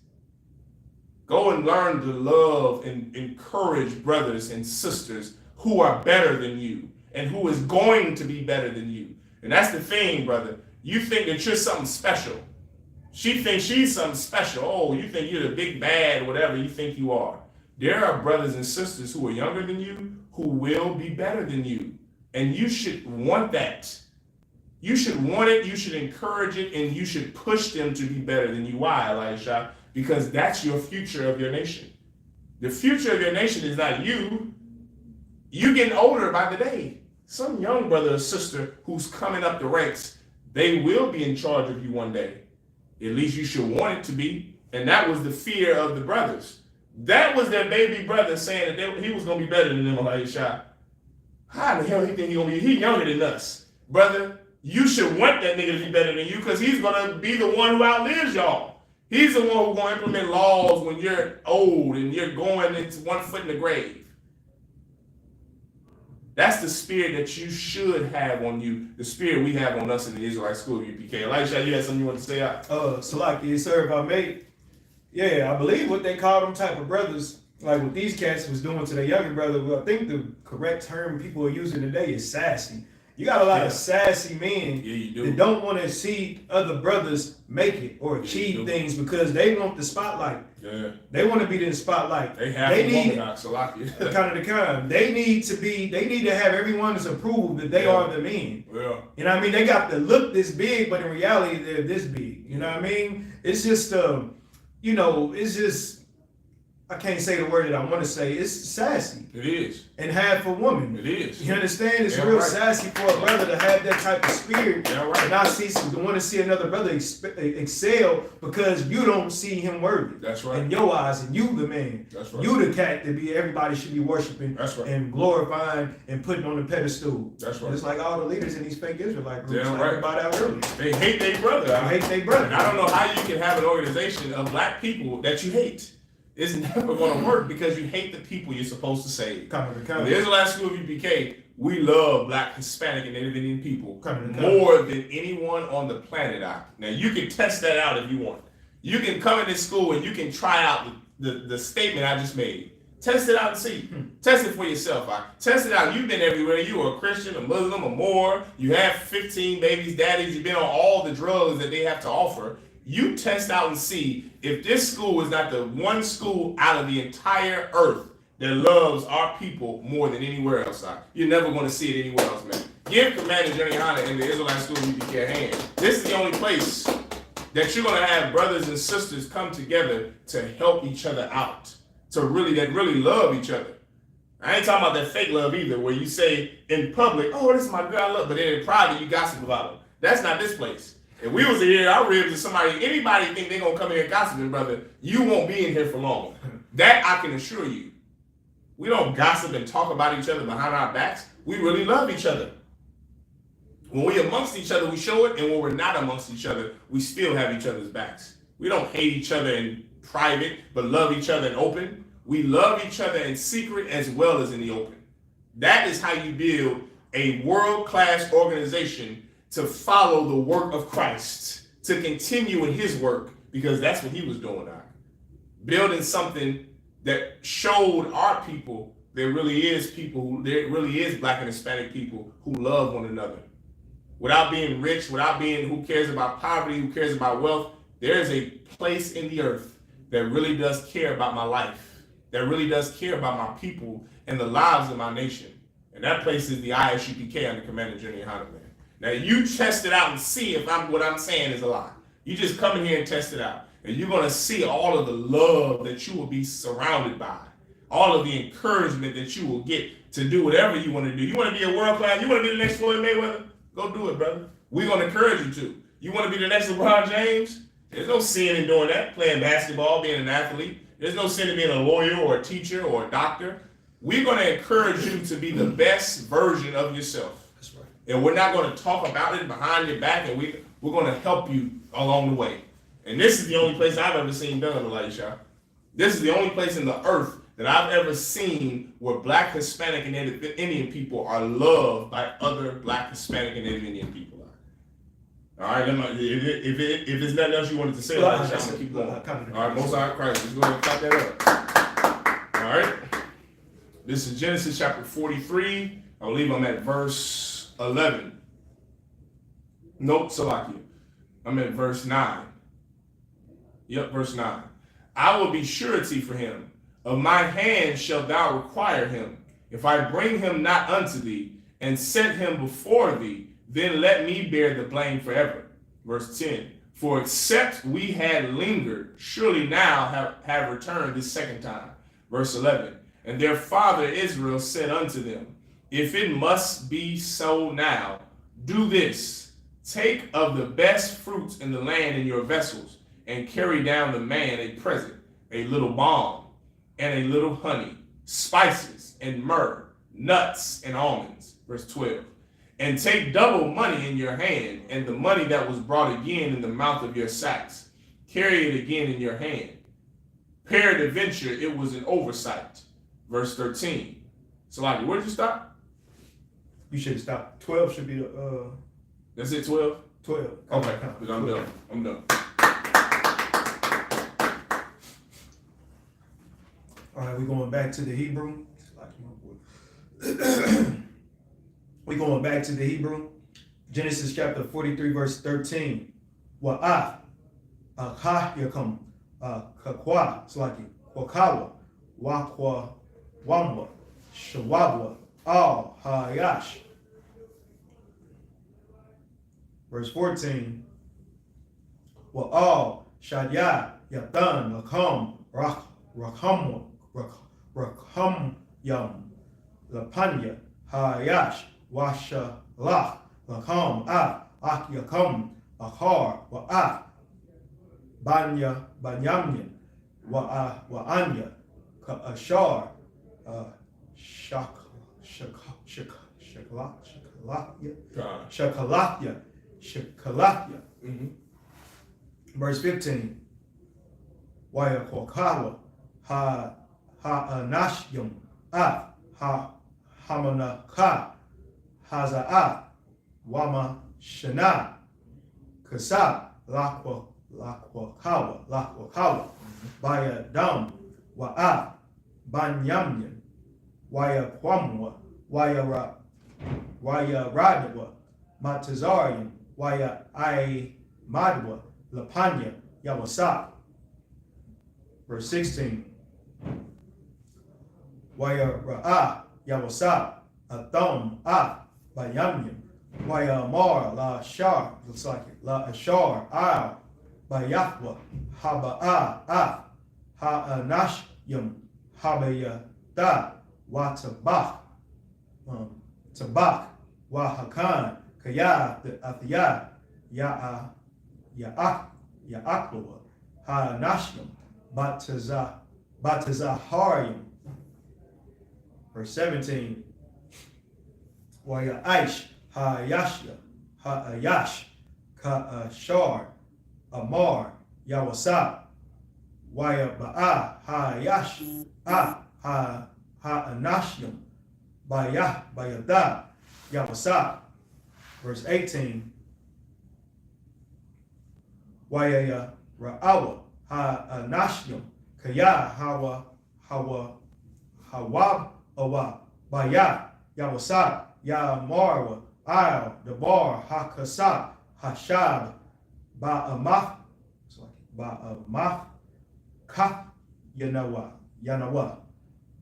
Go and learn to love and encourage brothers and sisters who are better than you and who is going to be better than you. And that's the thing, brother. You think that you're something special. She thinks she's something special. Oh, you think you're the big bad, whatever you think you are. There are brothers and sisters who are younger than you who will be better than you. And you should want that. You should want it, you should encourage it, and you should push them to be better than you. Why, Elisha? Because that's your future of your nation. The future of your nation is not you. You're getting older by the day. Some young brother or sister who's coming up the ranks, they will be in charge of you one day. At least you should want it to be. And that was the fear of the brothers. That was their baby brother saying that he was going to be better than them, Elisha. How in the hell he think he gonna be? He younger than us. Brother, you should want that nigga to be better than you because he's gonna be the one who outlives y'all. He's the one who's gonna implement laws when you're old and you're going into 1 foot in the grave. That's the spirit that you should have on you, the spirit we have on us in the Israelite School of UPK. Elisha, you had something you want to say out? Salaki, yes, sir, if I may. Yeah, I believe what they call them type of brothers, like what these cats was doing to their younger brother, well, I think the correct term people are using today is sassy. You got a lot of sassy men that don't want to see other brothers make it or achieve things because they want the spotlight. Yeah. They want to be in the spotlight. They need kind of the kind. They need to have everyone's approval that they are the men. Yeah. You know what I mean? They got to look this big, but in reality they're this big. You know what I mean? It's just it's just, I can't say the word that I want to say. It's sassy. It is. And half a woman. It is. You understand? It's real sassy for a brother to have that type of spirit. Yeah, right. And I want to see another brother excel because you don't see him worthy. That's right. In your eyes, and you the man. That's right. You the cat that everybody should be worshiping. That's right. And glorifying and putting on the pedestal. That's right. It's like all the leaders in these fake Israelite groups. Yeah, like right. about that earlier. They hate their brother. They hate their brother. And I don't know how you can have an organization of black people that you hate. It's never going to work because you hate the people you're supposed to save. The Israelite School of UPK, we love black, Hispanic, and Native Indian people more than anyone on the planet. Now, you can test that out if you want. You can come in this school and you can try out the statement I just made. Test it out and see. Test it for yourself. Test it out. You've been everywhere. You are a Christian, a Muslim, a Moor. You have 15 babies, daddies. You've been on all the drugs that they have to offer. You test out and see if this school is not the one school out of the entire earth that loves our people more than anywhere else. You're never going to see it anywhere else, man. Give Commander Journey Hanna and the Israelite School of UPK a hand. This is the only place that you're going to have brothers and sisters come together to help each other out, that really love each other. I ain't talking about that fake love either, where you say in public, oh, this is my girl I love, but then in private you gossip about them. That's not this place. If we was here, our ribs and anybody think they're going to come in here gossiping, brother, you won't be in here for long. That I can assure you. We don't gossip and talk about each other behind our backs. We really love each other. When we're amongst each other, we show it, and when we're not amongst each other, we still have each other's backs. We don't hate each other in private, but love each other in open. We love each other in secret as well as in the open. That is how you build a world-class organization to follow the work of Christ, to continue in his work, because that's what he was doing. Building something that showed our people there really is black and Hispanic people who love one another. Without being rich, who cares about poverty, who cares about wealth, there is a place in the earth that really does care about my life, that really does care about my people and the lives of my nation. And that place is the ISUPK under Commander Journey Hanna. Now you test it out and see if what I'm saying is a lie. You just come in here and test it out. And you're going to see all of the love that you will be surrounded by, all of the encouragement that you will get to do whatever you want to do. You want to be a world class, you want to be the next Floyd Mayweather? Go do it, brother. We're going to encourage you to. You want to be the next LeBron James? There's no sin in doing that, playing basketball, being an athlete. There's no sin in being a lawyer or a teacher or a doctor. We're going to encourage you to be the best version of yourself. That's right. And we're not going to talk about it behind your back, and we're going to help you along the way. And this is the only place I've ever seen done, Elisha. This is the only place in the earth that I've ever seen where Black, Hispanic, and Indian people are loved by other Black, Hispanic, and Indian people. All right, if there's nothing else you wanted to say, I'm going to keep going. All right, Most High Christ, let's go ahead and clap that up. All right, this is Genesis chapter 43. I believe I'm at verse 11. Nope, Salakia. I'm at verse 9. Yep, verse 9. I will be surety for him. Of my hand shalt thou require him. If I bring him not unto thee, and set him before thee, then let me bear the blame forever. Verse 10. For except we had lingered, surely now have returned this second time. Verse 11. And their father Israel said unto them, if it must be so now, do this. Take of the best fruits in the land in your vessels, and carry down the man a present, a little balm, and a little honey, spices, and myrrh, nuts, and almonds. Verse 12. And take double money in your hand, and the money that was brought again in the mouth of your sacks. Carry it again in your hand. Peradventure, it was an oversight. Verse 13. So, like, where'd you stop? You should stop. 12 should be the... That's it, 12? 12. Okay, but I'm done. I'm done. All right, we're going back to the Hebrew. We're going back to the Hebrew. Genesis chapter 43, verse 13. Wa'ah, akah yakum, kakwa, slaki, kwakawa, wakwa, wamba, shawabwa, al, hayash. Verse 14. Wa'al, shadya, yatan, lakam, rakham, yam, lapanya, hayash, washa, lach, lakam, ak yakam, akhar, wa'ah, banya, banyamyan, wa'anya, ashar, shakalakya. Verse 15. Waya kwakawa, anashyam, hamanaka, haza'a, wama shana, kasab, lakwakawa, baya dam, wa'a, banyamyan, waya kwamwa, waya radwa, matazarian, waya I madwa, lapanya, yawasa. Verse 16. Waya ra'a, yawasa, atham, bayamyan, waya amar, la shar, looks like it, la ashar, bayahwa, haba'a, ha'anashyam, habayada, wa tabak, wa hakan, kaya, athiyah, ya'aklawa, ha'anashyam, batazaharium. Verse 17. Wa ya'aish, ha'yashya, ha'ayash, ka'ashar, amar, yawasa, wa yaba'a, ha'yash, ha'anashyam, bayada, yawasa. Verse 18. Wa ya ra'awa, ha'anashyam, kaya, hawab, baya, yawasa, ya marwa, al, dabar, hakasa, hashab, ba'amah, ka, yanawa,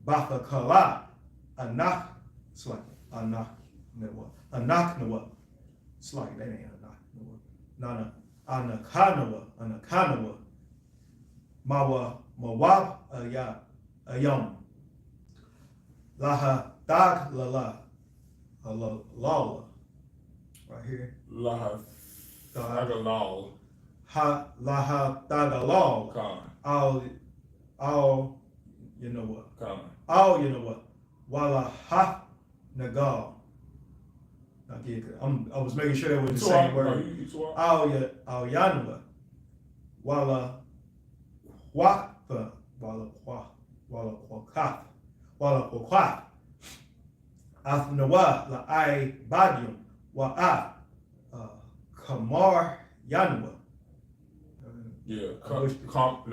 ba'akala, anak, anaknawa, it's like that ain't anaknawa, anakanawa, Mawa Mawab Ayam. Laha Dag Lala. Lala. Right here. Laha Dagalal. Ha Laha Dagalal. Khan. All you know what? Khan. All you know what? Wala Ha Nagal. I was making sure that was the same word. Al Yanwa. Wala Waqfa. Wala Waqaf. Wala Waqaf. Afnawa La I Badium. Wa'a Kamar Yanwa. Yeah, no, you talk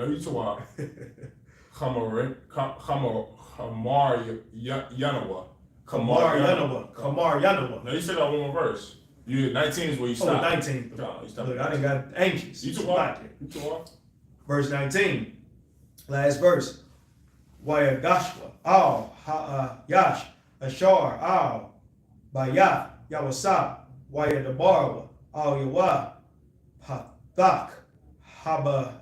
Kamar Yanawa. Kamar Yanawa. No, you said that one more verse. 19 is where you stop. 19. No, you stop. Look, I done got anxious. You too long. Verse 19. Last verse. Waya Gashwa. Al Yash. Ashar. Al Bayat. Yawasab. Waya Dabarwa. Al Yawa. Pathak. Habayat.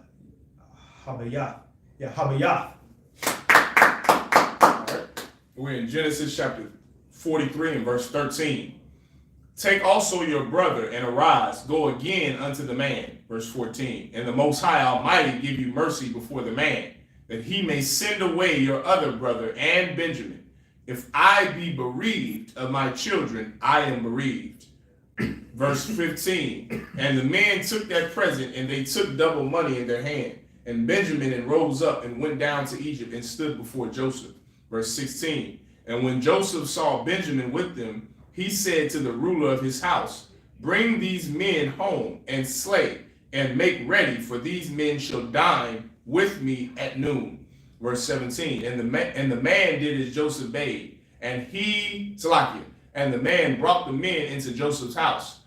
Yeah, Habayat. We're in Genesis chapter 43 and verse 13. Take also your brother and arise, go again unto the man. Verse 14. And the Most High Almighty give you mercy before the man, that he may send away your other brother and Benjamin. If I be bereaved of my children, I am bereaved. Verse 15. And the men took that present, and they took double money in their hand. And Benjamin rose up and went down to Egypt and stood before Joseph. Verse 16. And when Joseph saw Benjamin with them, he said to the ruler of his house, bring these men home and slay, and make ready, for these men shall dine with me at noon. Verse 17. And the man did as Joseph bade, and the man brought the men into Joseph's house.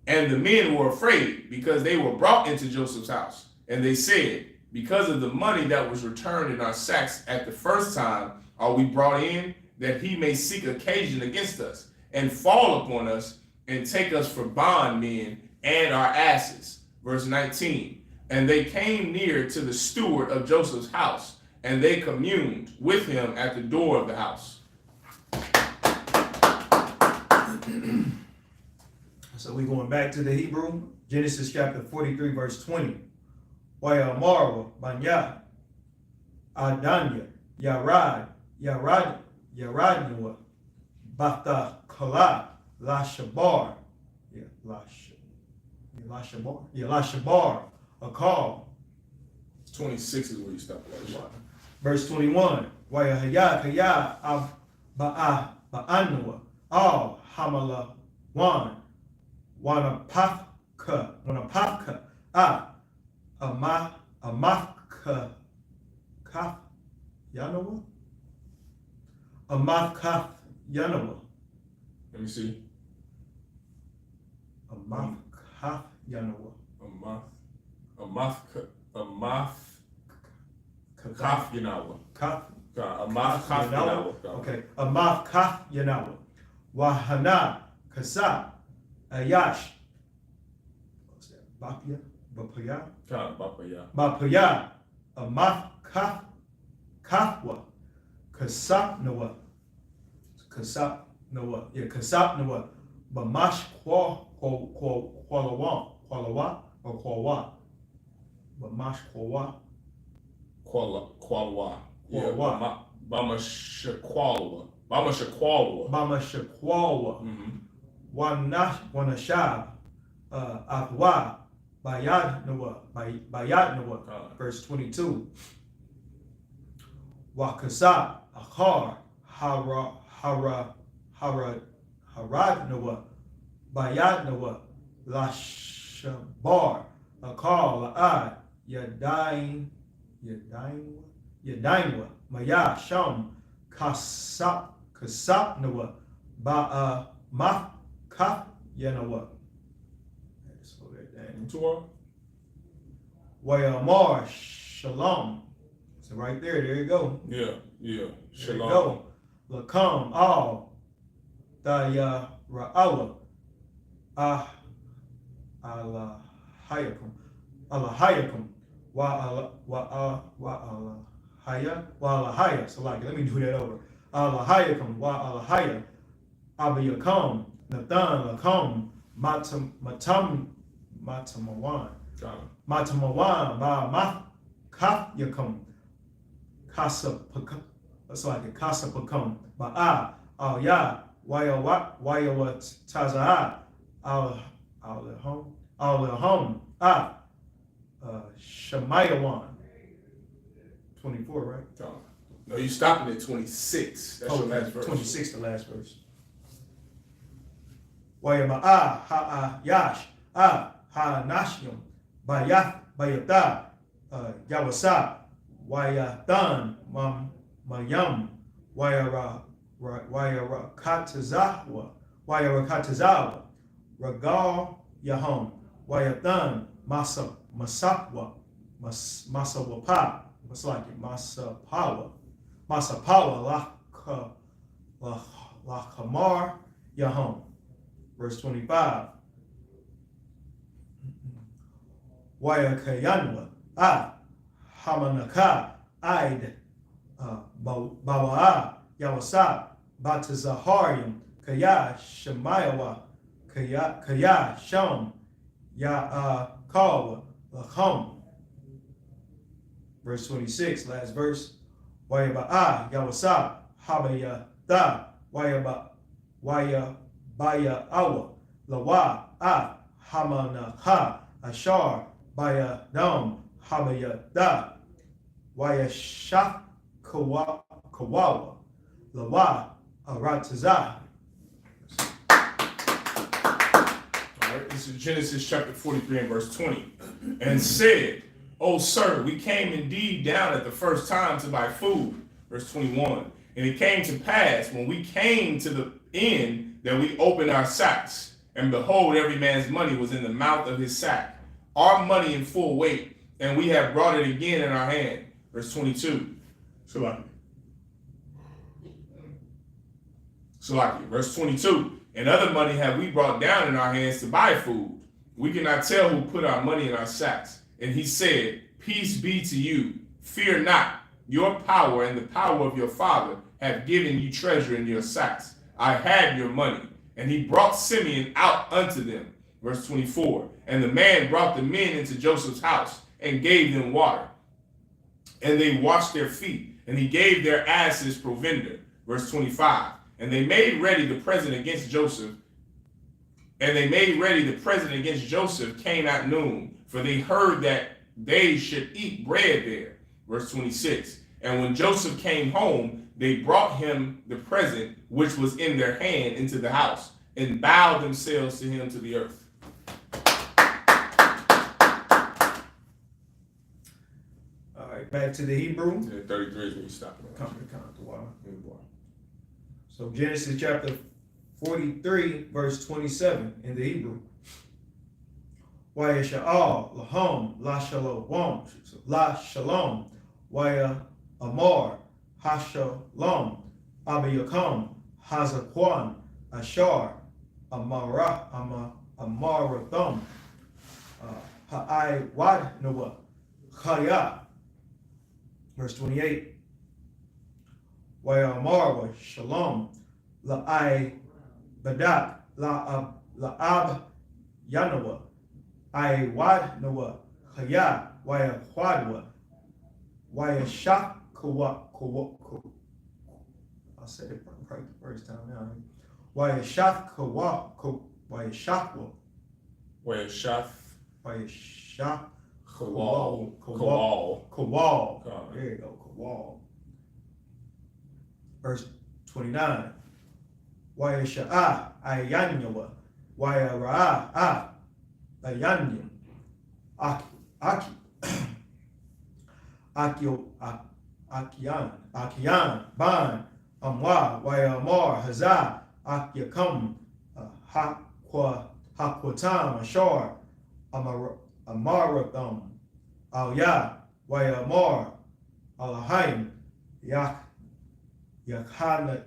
And the men were afraid, because they were brought into Joseph's house. And they said, because of the money that was returned in our sacks at the first time are we brought in, that he may seek occasion against us, and fall upon us, and take us for bondmen and our asses. Verse 19. And they came near to the steward of Joseph's house, and they communed with him at the door of the house. So we're going back to the Hebrew, Genesis chapter 43, verse 20. Waya Marwa, Banya, Adanya, Yaradnua, Bata Kala, Lashabar, Lashabar, a call. 26 is where you stop. Verse 21. Waya Haya Ba'anua, Al Hamala Wanapaka, Amafka Kaf Yanawa? Amafka Yanawa. Let me see. Amafka Yanawa. Kaf Yanawa. Amafka Yanawa. Okay. Amafka Yanawa. Wahana Kasa Ayash. What's that? Bapia? Bapaya, Amaf Kafwa, Kasap Noah, Bamash Qualawa, Bamash Qualwa. Bama Shakwalwa. Wanashab, Afwa. Bayad Noah, verse 22. Wakasab, Achar, Harad Noah, Bayad Noah, Lashabar, Akal, La'ad, Yadainwa, Maya, Sham, Kasap Noah, Maf Kaf Yanoah. Wayamar Shalom. So right there you go. Yeah. Shalom. There you go. Lakam Al Daya Ra'ala Alahayakum Alahaya. So like, let me do that over. Alahaya come wa alahaya. Abayakam Nathan Lakam Matamawan ba Kaf Yakam Kasa that's like a Kasa Pakam ba al ya waya wat taza al home Shemayawan 24, right? No, you stopping at 26. That's your last verse. 26, the last verse. Wayama ha yash ha nashyam bayata yawasa wayathan mayam wayara katazawa ragal yahom wayathan masapwa masawapa masapawa la kamar yahom. Verse 25. Waya kayanwa hamanaka aid bawa yawasa batazaharium kaya shemayawa kaya sham ya kawa lacham. Verse 26, last verse. Waya ba yawasa habaya da waya Baya awa lawa hamana ha ashar baya dam habaya da waya shak kawawa lawa arataza. Alright, this is Genesis chapter 43 and verse 20. And said, O sir, we came indeed down at the first time to buy food. Verse 21. And it came to pass when we came to the end that we opened our sacks, and behold, every man's money was in the mouth of his sack, our money in full weight, and we have brought it again in our hand. Verse 22. Salaki. Verse 22. And other money have we brought down in our hands to buy food. We cannot tell who put our money in our sacks. And he said, Peace be to you. Fear not. Your power and the power of your father have given you treasure in your sacks. I had your money. And he brought Simeon out unto them. Verse 24. And the man brought the men into Joseph's house and gave them water. And they washed their feet. And he gave their asses provender. Verse 25. And they made ready the present against Joseph. Came at noon. For they heard that they should eat bread there. Verse 26. And when Joseph came home, they brought him the present which was in their hand into the house, and bowed themselves to him to the earth. All right, back to the Hebrew. Yeah, 33 is where you stop. So Genesis chapter 43, verse 27 in the Hebrew. Waya sha'al lahom la shalom waya amar hashalom abayakam hazakwan ashar amaratham ha'ai wad noah chaya. Verse 28. Waya amar wa shalom la'ai badak la'ab yanoah I wad noah chaya waya chwadwa waya shak kawa. I said it right the first time now. Waya shak kawa waya shakwa waya shak kawal. There you go, kawal. Verse 29. Waya sha'a ayanyawa waya ra'a Ayanyam, Akian, Ban, Amwa, Wayamar, Hazah, Akyakam, Hakwatam, Ashar, Amaratham, Alya, Wayamar, Alahaim, Yakhanak.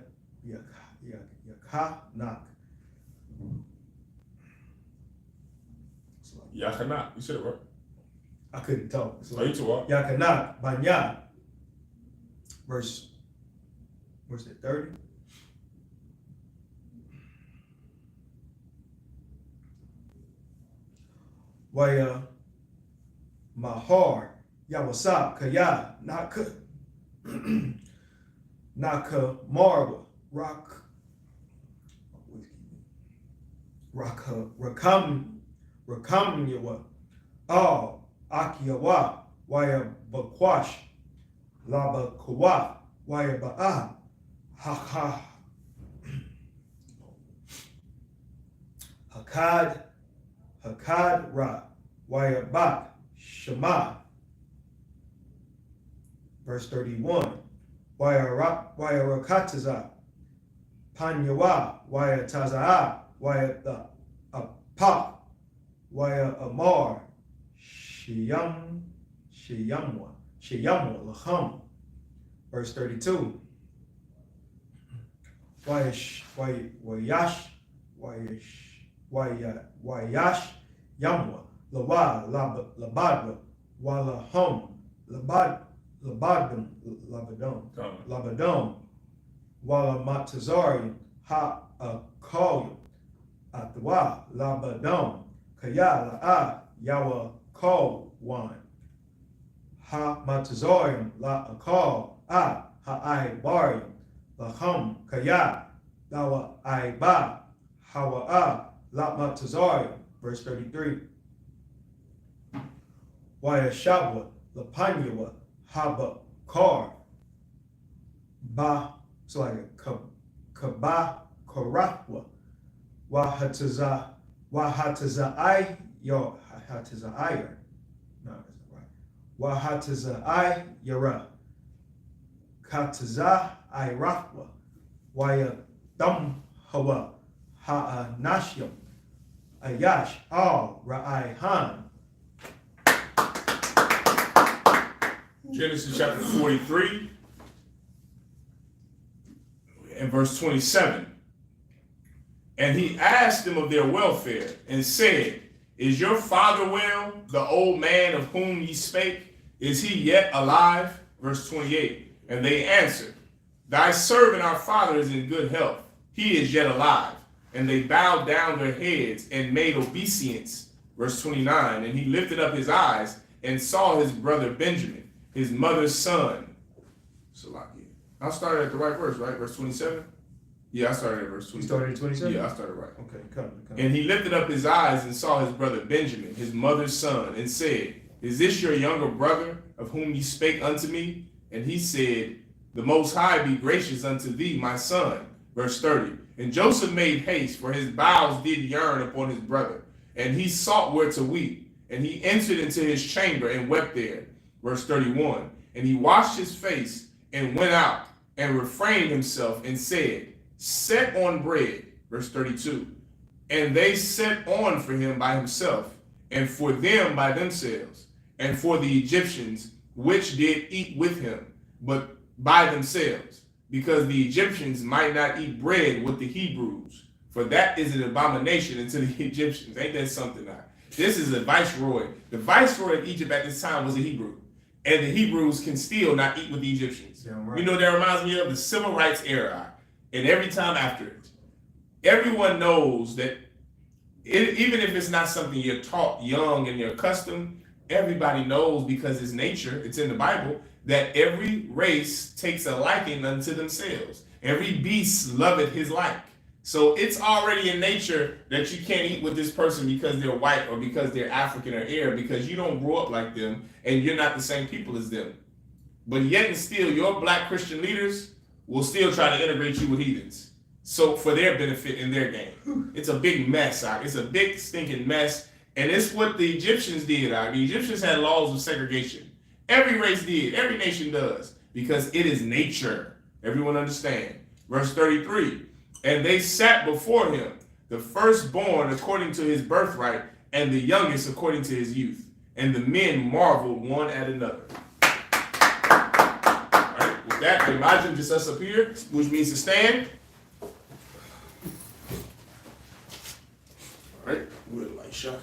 Yachanak, you said it right. I couldn't talk. So Yakana, Banya. Verse, what's it, 30? Waya Mahar, Yawasap, Kaya, Naka, Naka Marba, Rakam Yawa, Al, Akiyawa, Waya Bakwash, Laba Kawa, Waya Ba'a, Hakad Ra, Waya Bak, Shema. Verse 31. Waya Rakataza, Panyawa, Waya Taza'a, Waya the Apap, Waya Amar, Shiyamwa, Lacham. Verse 32. Wayash Yamwa, Lawa, Labadwa, Walahum, Labadum, Wala Matazarian, Ha Akal, Atwa, Labadum, Kaya La Yawa Kal one. Ha Matazarian, La Akal, Ha I Barium, Lahum, Kaya, Dawa I Ba, Hawa La Matazarian. Verse 33. Waya Shabwa, Lapanyawa, Haba Kar, Ba, so like a Kaba Karakwa, Wahataza I, yo, Hataza Iyer. No, that's not right. Wahataza I, Yara, Kataza I Rakwa, Waya Dum Hawa, Ha'a Nashyam, Ayash Al Ra'ai Han. Genesis chapter 43 and verse 27. And he asked them of their welfare and said, Is your father well, the old man of whom ye spake? Is he yet alive? Verse 28. And they answered, Thy servant our father is in good health. He is yet alive. And they bowed down their heads and made obeisance. Verse 29. And he lifted up his eyes and saw his brother Benjamin, his mother's son. I started at the right verse, right? Verse 27? Yeah, I started at verse 27. You started at 27? Yeah, I started right. Okay, come. And he lifted up his eyes and saw his brother Benjamin, his mother's son, and said, Is this your younger brother, of whom ye spake unto me? And he said, The Most High be gracious unto thee, my son. Verse 30. And Joseph made haste, for his bowels did yearn upon his brother. And he sought where to weep. And he entered into his chamber and wept there. Verse 31. And he washed his face and went out and refrained himself and said, Set on bread. Verse 32. And they set on for him by himself, and for them by themselves, and for the Egyptians which did eat with him, but by themselves, because the Egyptians might not eat bread with the Hebrews, for that is an abomination unto the Egyptians. Ain't that something now? This is a viceroy. The viceroy of Egypt at this time was a Hebrew. And the Hebrews can still not eat with the Egyptians. Right. You know, that reminds me of the civil rights era. And every time after it, everyone knows that even if it's not something you're taught young and you're accustomed, everybody knows, because it's nature, it's in the Bible, that every race takes a liking unto themselves. Every beast loveth his like. So it's already in nature that you can't eat with this person because they're white or because they're African or Arab, because you don't grow up like them and you're not the same people as them. But yet and still, your black Christian leaders will still try to integrate you with heathens. So for their benefit in their game. It's a big mess, it's a big stinking mess. And it's what the Egyptians did. The Egyptians had laws of segregation. Every race did, every nation does, because it is nature. Everyone understand. Verse 33. And they sat before him, the firstborn according to his birthright, and the youngest according to his youth. And the men marveled one at another. All right, with that, Elijah just us up here, which means to stand. All right, we're like shot.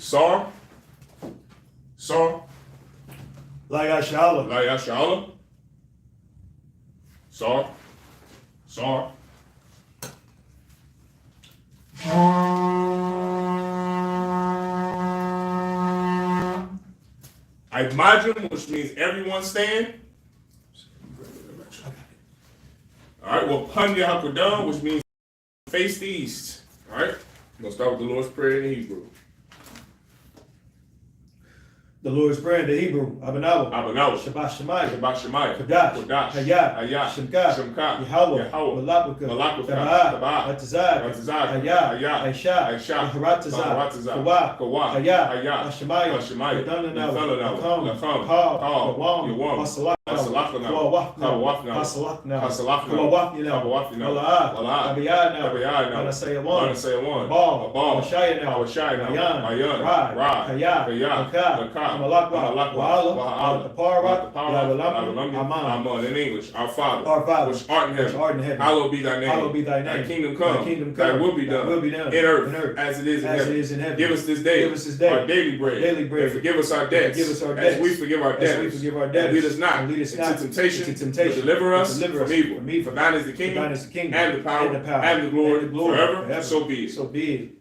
Sar. Like Ashala. Sar. Imagine, which means everyone stand. Alright, well, Panya Hakodah, which means face the east. Alright, we're going to start with the Lord's Prayer in Hebrew. The Lord's Prayer in the Hebrew, Abanawa, Shabbat Shemayah, Kodash, Hayah, Shemka, Yahweh, Malakaka, Tabah, Atazag, Hayah, Aisha, Haratazah, Kawah, Hayah, Shemayah, Latham, Yawam, Hasalakna, Wala'ah, Abiyadna, Anasayawan, Baal, Hawashayna, Mayan, Ra, Hayah, Malakwa, Aman. In English, our Father, which art in heaven, hallowed be thy name. Thy kingdom come, thy will be done, in earth as it is in heaven. Give us this day our daily bread, and forgive us our debts, as we forgive our debtors. And lead us not into temptation, but deliver us from evil. For thine is the kingdom, and the power, and the glory, forever. So be it.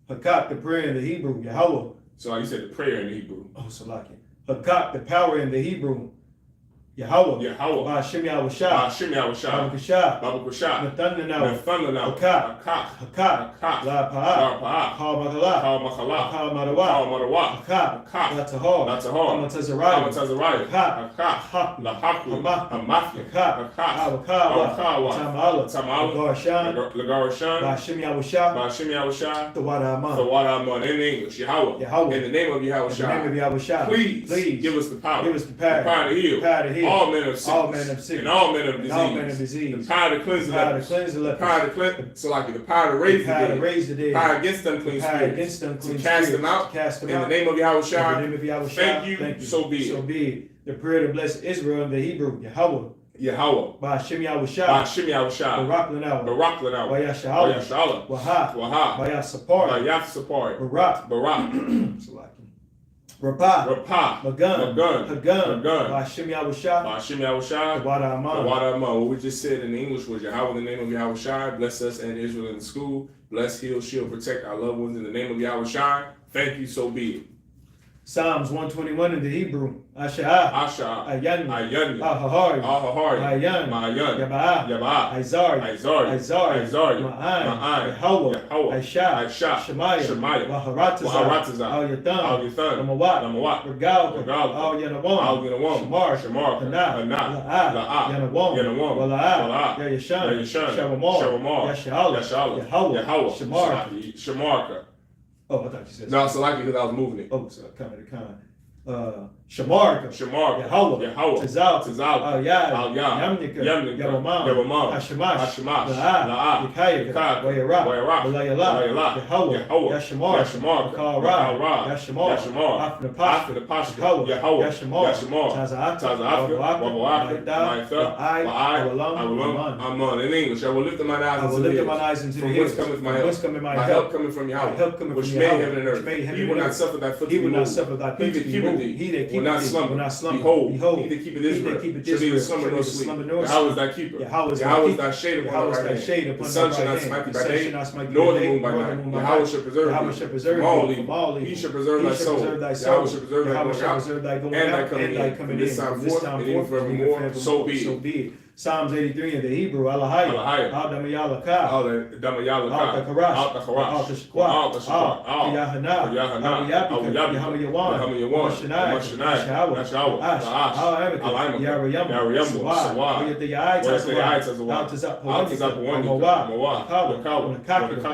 Hakak, the prayer in the Hebrew, Yahweh. So like you said, the prayer in the Hebrew. Oh, so like it. Hakak, the power in the Hebrew. Yahweh. Ba'ashem Yahushua. Baba Kusha. Nathananau. Hakak. La Pa'ah. Kal Makala. Kal Madawa. Hakak. Latahar. Amatazariah. Hakak. Lahaku. Hamafya. Awakawa. Tamala. Lagarashan. Ba'ashem Yahushua. The Wadaman. In English, Yahweh. In the name of Yahushua. Please give us the power. The power to heal. All men of sickness, and all men of disease, the power to cleanse the lepers, the power to cleanse, so like the power to raise the dead, power against unclean spirits, to cast them out, in the name of Yahushua. Thank you, so be it. The prayer to bless Israel in the Hebrew, Yahweh. Ba'ashem Yahushua. Barak Lanau. Wayashala. Waha. Bayasapar. Barak. Rapah, Magun, Ba'ashem Yahushua, Wadaman. What we just said in English was Yahweh in the name of Yahushua. Bless us and Israel in the school. Bless, heal, shield, protect our loved ones in the name of Yahushua. Thank you, so be it. Psalms 121 in the Hebrew. Asha, Ayan, Ahahari, Mayan, Yaba'ah, Izari, Ma'an, Yahweh, Aisha, Shemaiah, Waharatazah, Al-Yathan, Namawat, Regal, Al-Yanawam, Shamar, La'ah, Yanawam, Wala'ah, Yayashan, Shavamar, Yashala, Yahweh, Shamarka. Oh, I thought you said. No, so like because I was moving it. Oh, so kind of the kind. Shamarka, Yahweh, Tazal, Al-Yad, Yamnika, Yabamam, Hashemash, La'ah, Yikaya, Wayarah, Walayala, Yahweh, Yashamar, Kalra, Yashamar, Afnapash, Yahweh, Yashamar, Taza'afka, Ma'itha, Aman. In English, I will lift my eyes into the hills. From whence cometh my help? Coming from Yahweh, which made heaven and earth. He will not suffer thy foot to be moved. He that will not slumber. Behold, he that keepeth Israel shall neither slumber nor sleep. Yahweh is thy keeper. Yahweh is thy shade upon thy right hand. The sun shall not smite thee by day, nor the moon by night. Yahweh shall preserve thee from all evil. He shall preserve thy soul. Yahweh shall preserve thy going out and thy coming in. This time forth and even forevermore. So be it. Psalms 83 in the Hebrew, Alahaya, Al-Damayalaka, Al-Takarash, Al-Tashqua, Al-Yahana, Al-Yabika, Yahamayawan, Mashanai, Al-Amika, Yarayam, Sawa, Oyatayai, Al-Tazap, Mawa, Kawa,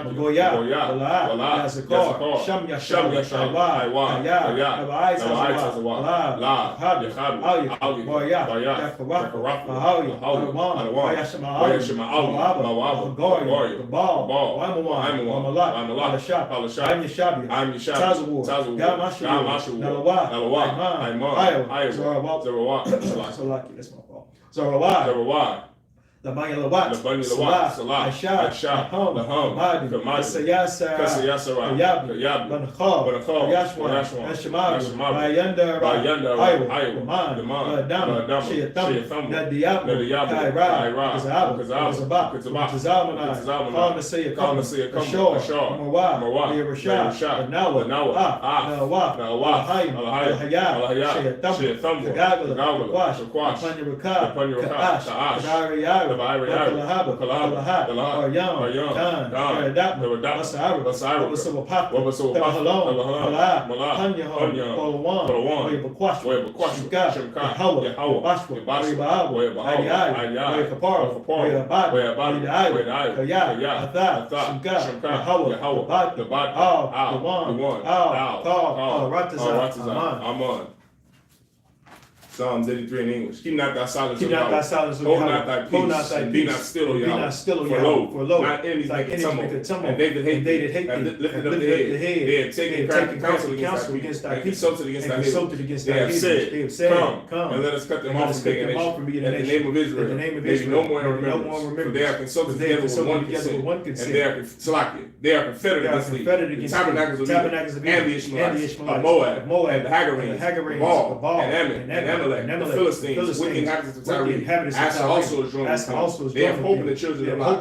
Magoya, Wala, Yazakar, Sham Yasham, Haya, Tazawa, La, Yahabi, Boya, Yakara, Wayashima, Mawab, Gabal, Amalah, Yashabi, Tazawu, Gamashu, Nalawa, Iowa, Zerawat, that's my fault. Zerawat, Labanya Lawat, Salah, Aisha, Laham, Kamadi, Kasayasara, Kayabi, Banachal, Yashwan, Bayanda, Iowa, Dama, Shayatham, Nadiyabu, Kaira, Kazalmanai, Kalmasaya, Ashor, Mawah, Rashad, Nawa, Nawa, Hayab, Shayatham, Kagala, Kwash, Kaash, Kadari, Kalahaba, Aryan, Basara, Halal, Hanya, Polawan, Bakwash, Shimka, Yahweh, Bashwa, Ayai, Kapara, Abad, Kaya, Atha, Shimka, Yahweh, the Bad, the one, Ratazan, Aman. Psalms 83 in English. Keep not thy silence, hold not thy peace, and be not still, O Yahweh. For lo, not enemies make a tumult, and they that hate thee have lifted up the head. They have taken crafty counsel against thy people, and consulted against thy head. They have said, Come, and let us cut them off from being a nation. At the name of Israel, may be no more in remembrance. For they are consulted together with one consent, and they are confederate against thee. The tabernacles of Edom, and the Ishmaelites, of Moab, and the Hagarims, Baal, and Ammon, the Philistines, wicked inhabitants of Tyre, Asher also is joined with them. They have hope in the children of Lot.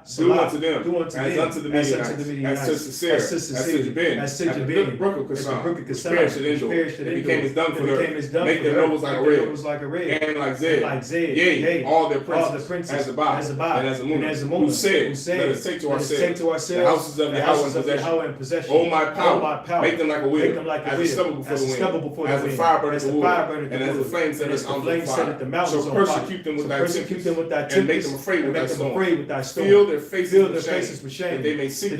Salah, do unto them, as unto the Midianites, as to Sisera, as to Jabin, as to the brook of Kassan, which perished at Endor, and became as dung for her. Make their nobles like a red, and like Zed, yea, all their princes, as Abad, and as Amunah, who said, let us take to ourselves the houses of Yahweh in possession. O my power, make them like a wheel, as a stubble before the wind, as a fire burning the wood, and as the flame set the mountains on fire. So persecute them with thy tempest, and make them afraid with thy storm. Fill their faces with shame, that they may seek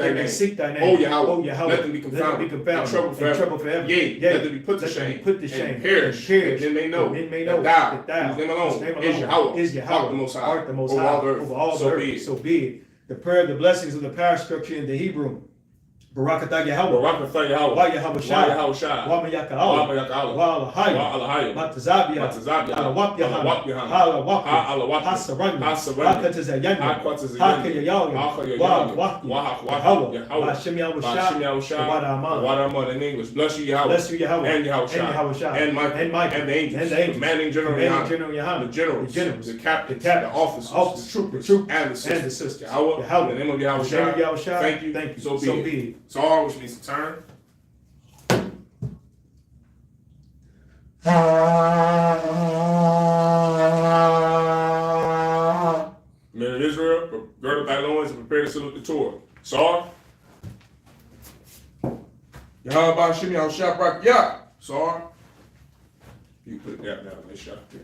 thy name. O Yahweh, let them be confounded, in trouble forever. Yea, let them be put to shame, and perish, that then they know that thou, whose name alone is Yahweh, art the Most High, over all the earth. So be it. The prayer of the blessings of the power structure in the Hebrew. Barakatah Yahweh, Wa Yahweh Shai, Wa Mayaka'ala, Wa Alahaya, Matazabia, Alawap Yahana, Alawap, Hasaranya, Hakatazayanya, Hakayaya, Wa Hashem Yahushua, Wadaman in English. Bless you Yahweh, and Yahushua, and Micah, and the angels, the commanding general Yahana, the generals, the captains, the officers, the troop, and the sisters. Yahweh, in the name of Yahushua, thank you, so be it. Sar, which means to turn. Men of Israel, gird up thy loins and prepare to salute the Torah. Sar. Yahweh Shem Yahushua Brak Yah. Sar. You put that down, they shot there.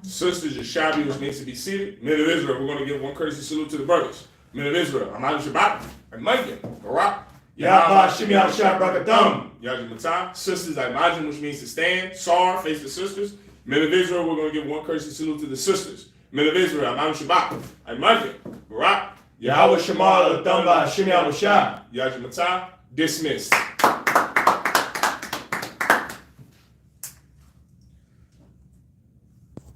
Sisters, your Shabby, which means to be seated. Men of Israel, we're going to give one courtesy salute to the brothers. Men of Israel, Amadu Shabbat, and Micah, Barak, Yahweh Shem Yahushua Brakatham, Yajimatah. Sisters, I imagine, which means to stand. Sar, face the sisters. Men of Israel, we're going to give one courtesy salute to the sisters. Men of Israel, Amadu Shabbat, and Micah, Barak, Yahweh Shema Ladamba Shem Yahushua, Yajimatah. Dismissed.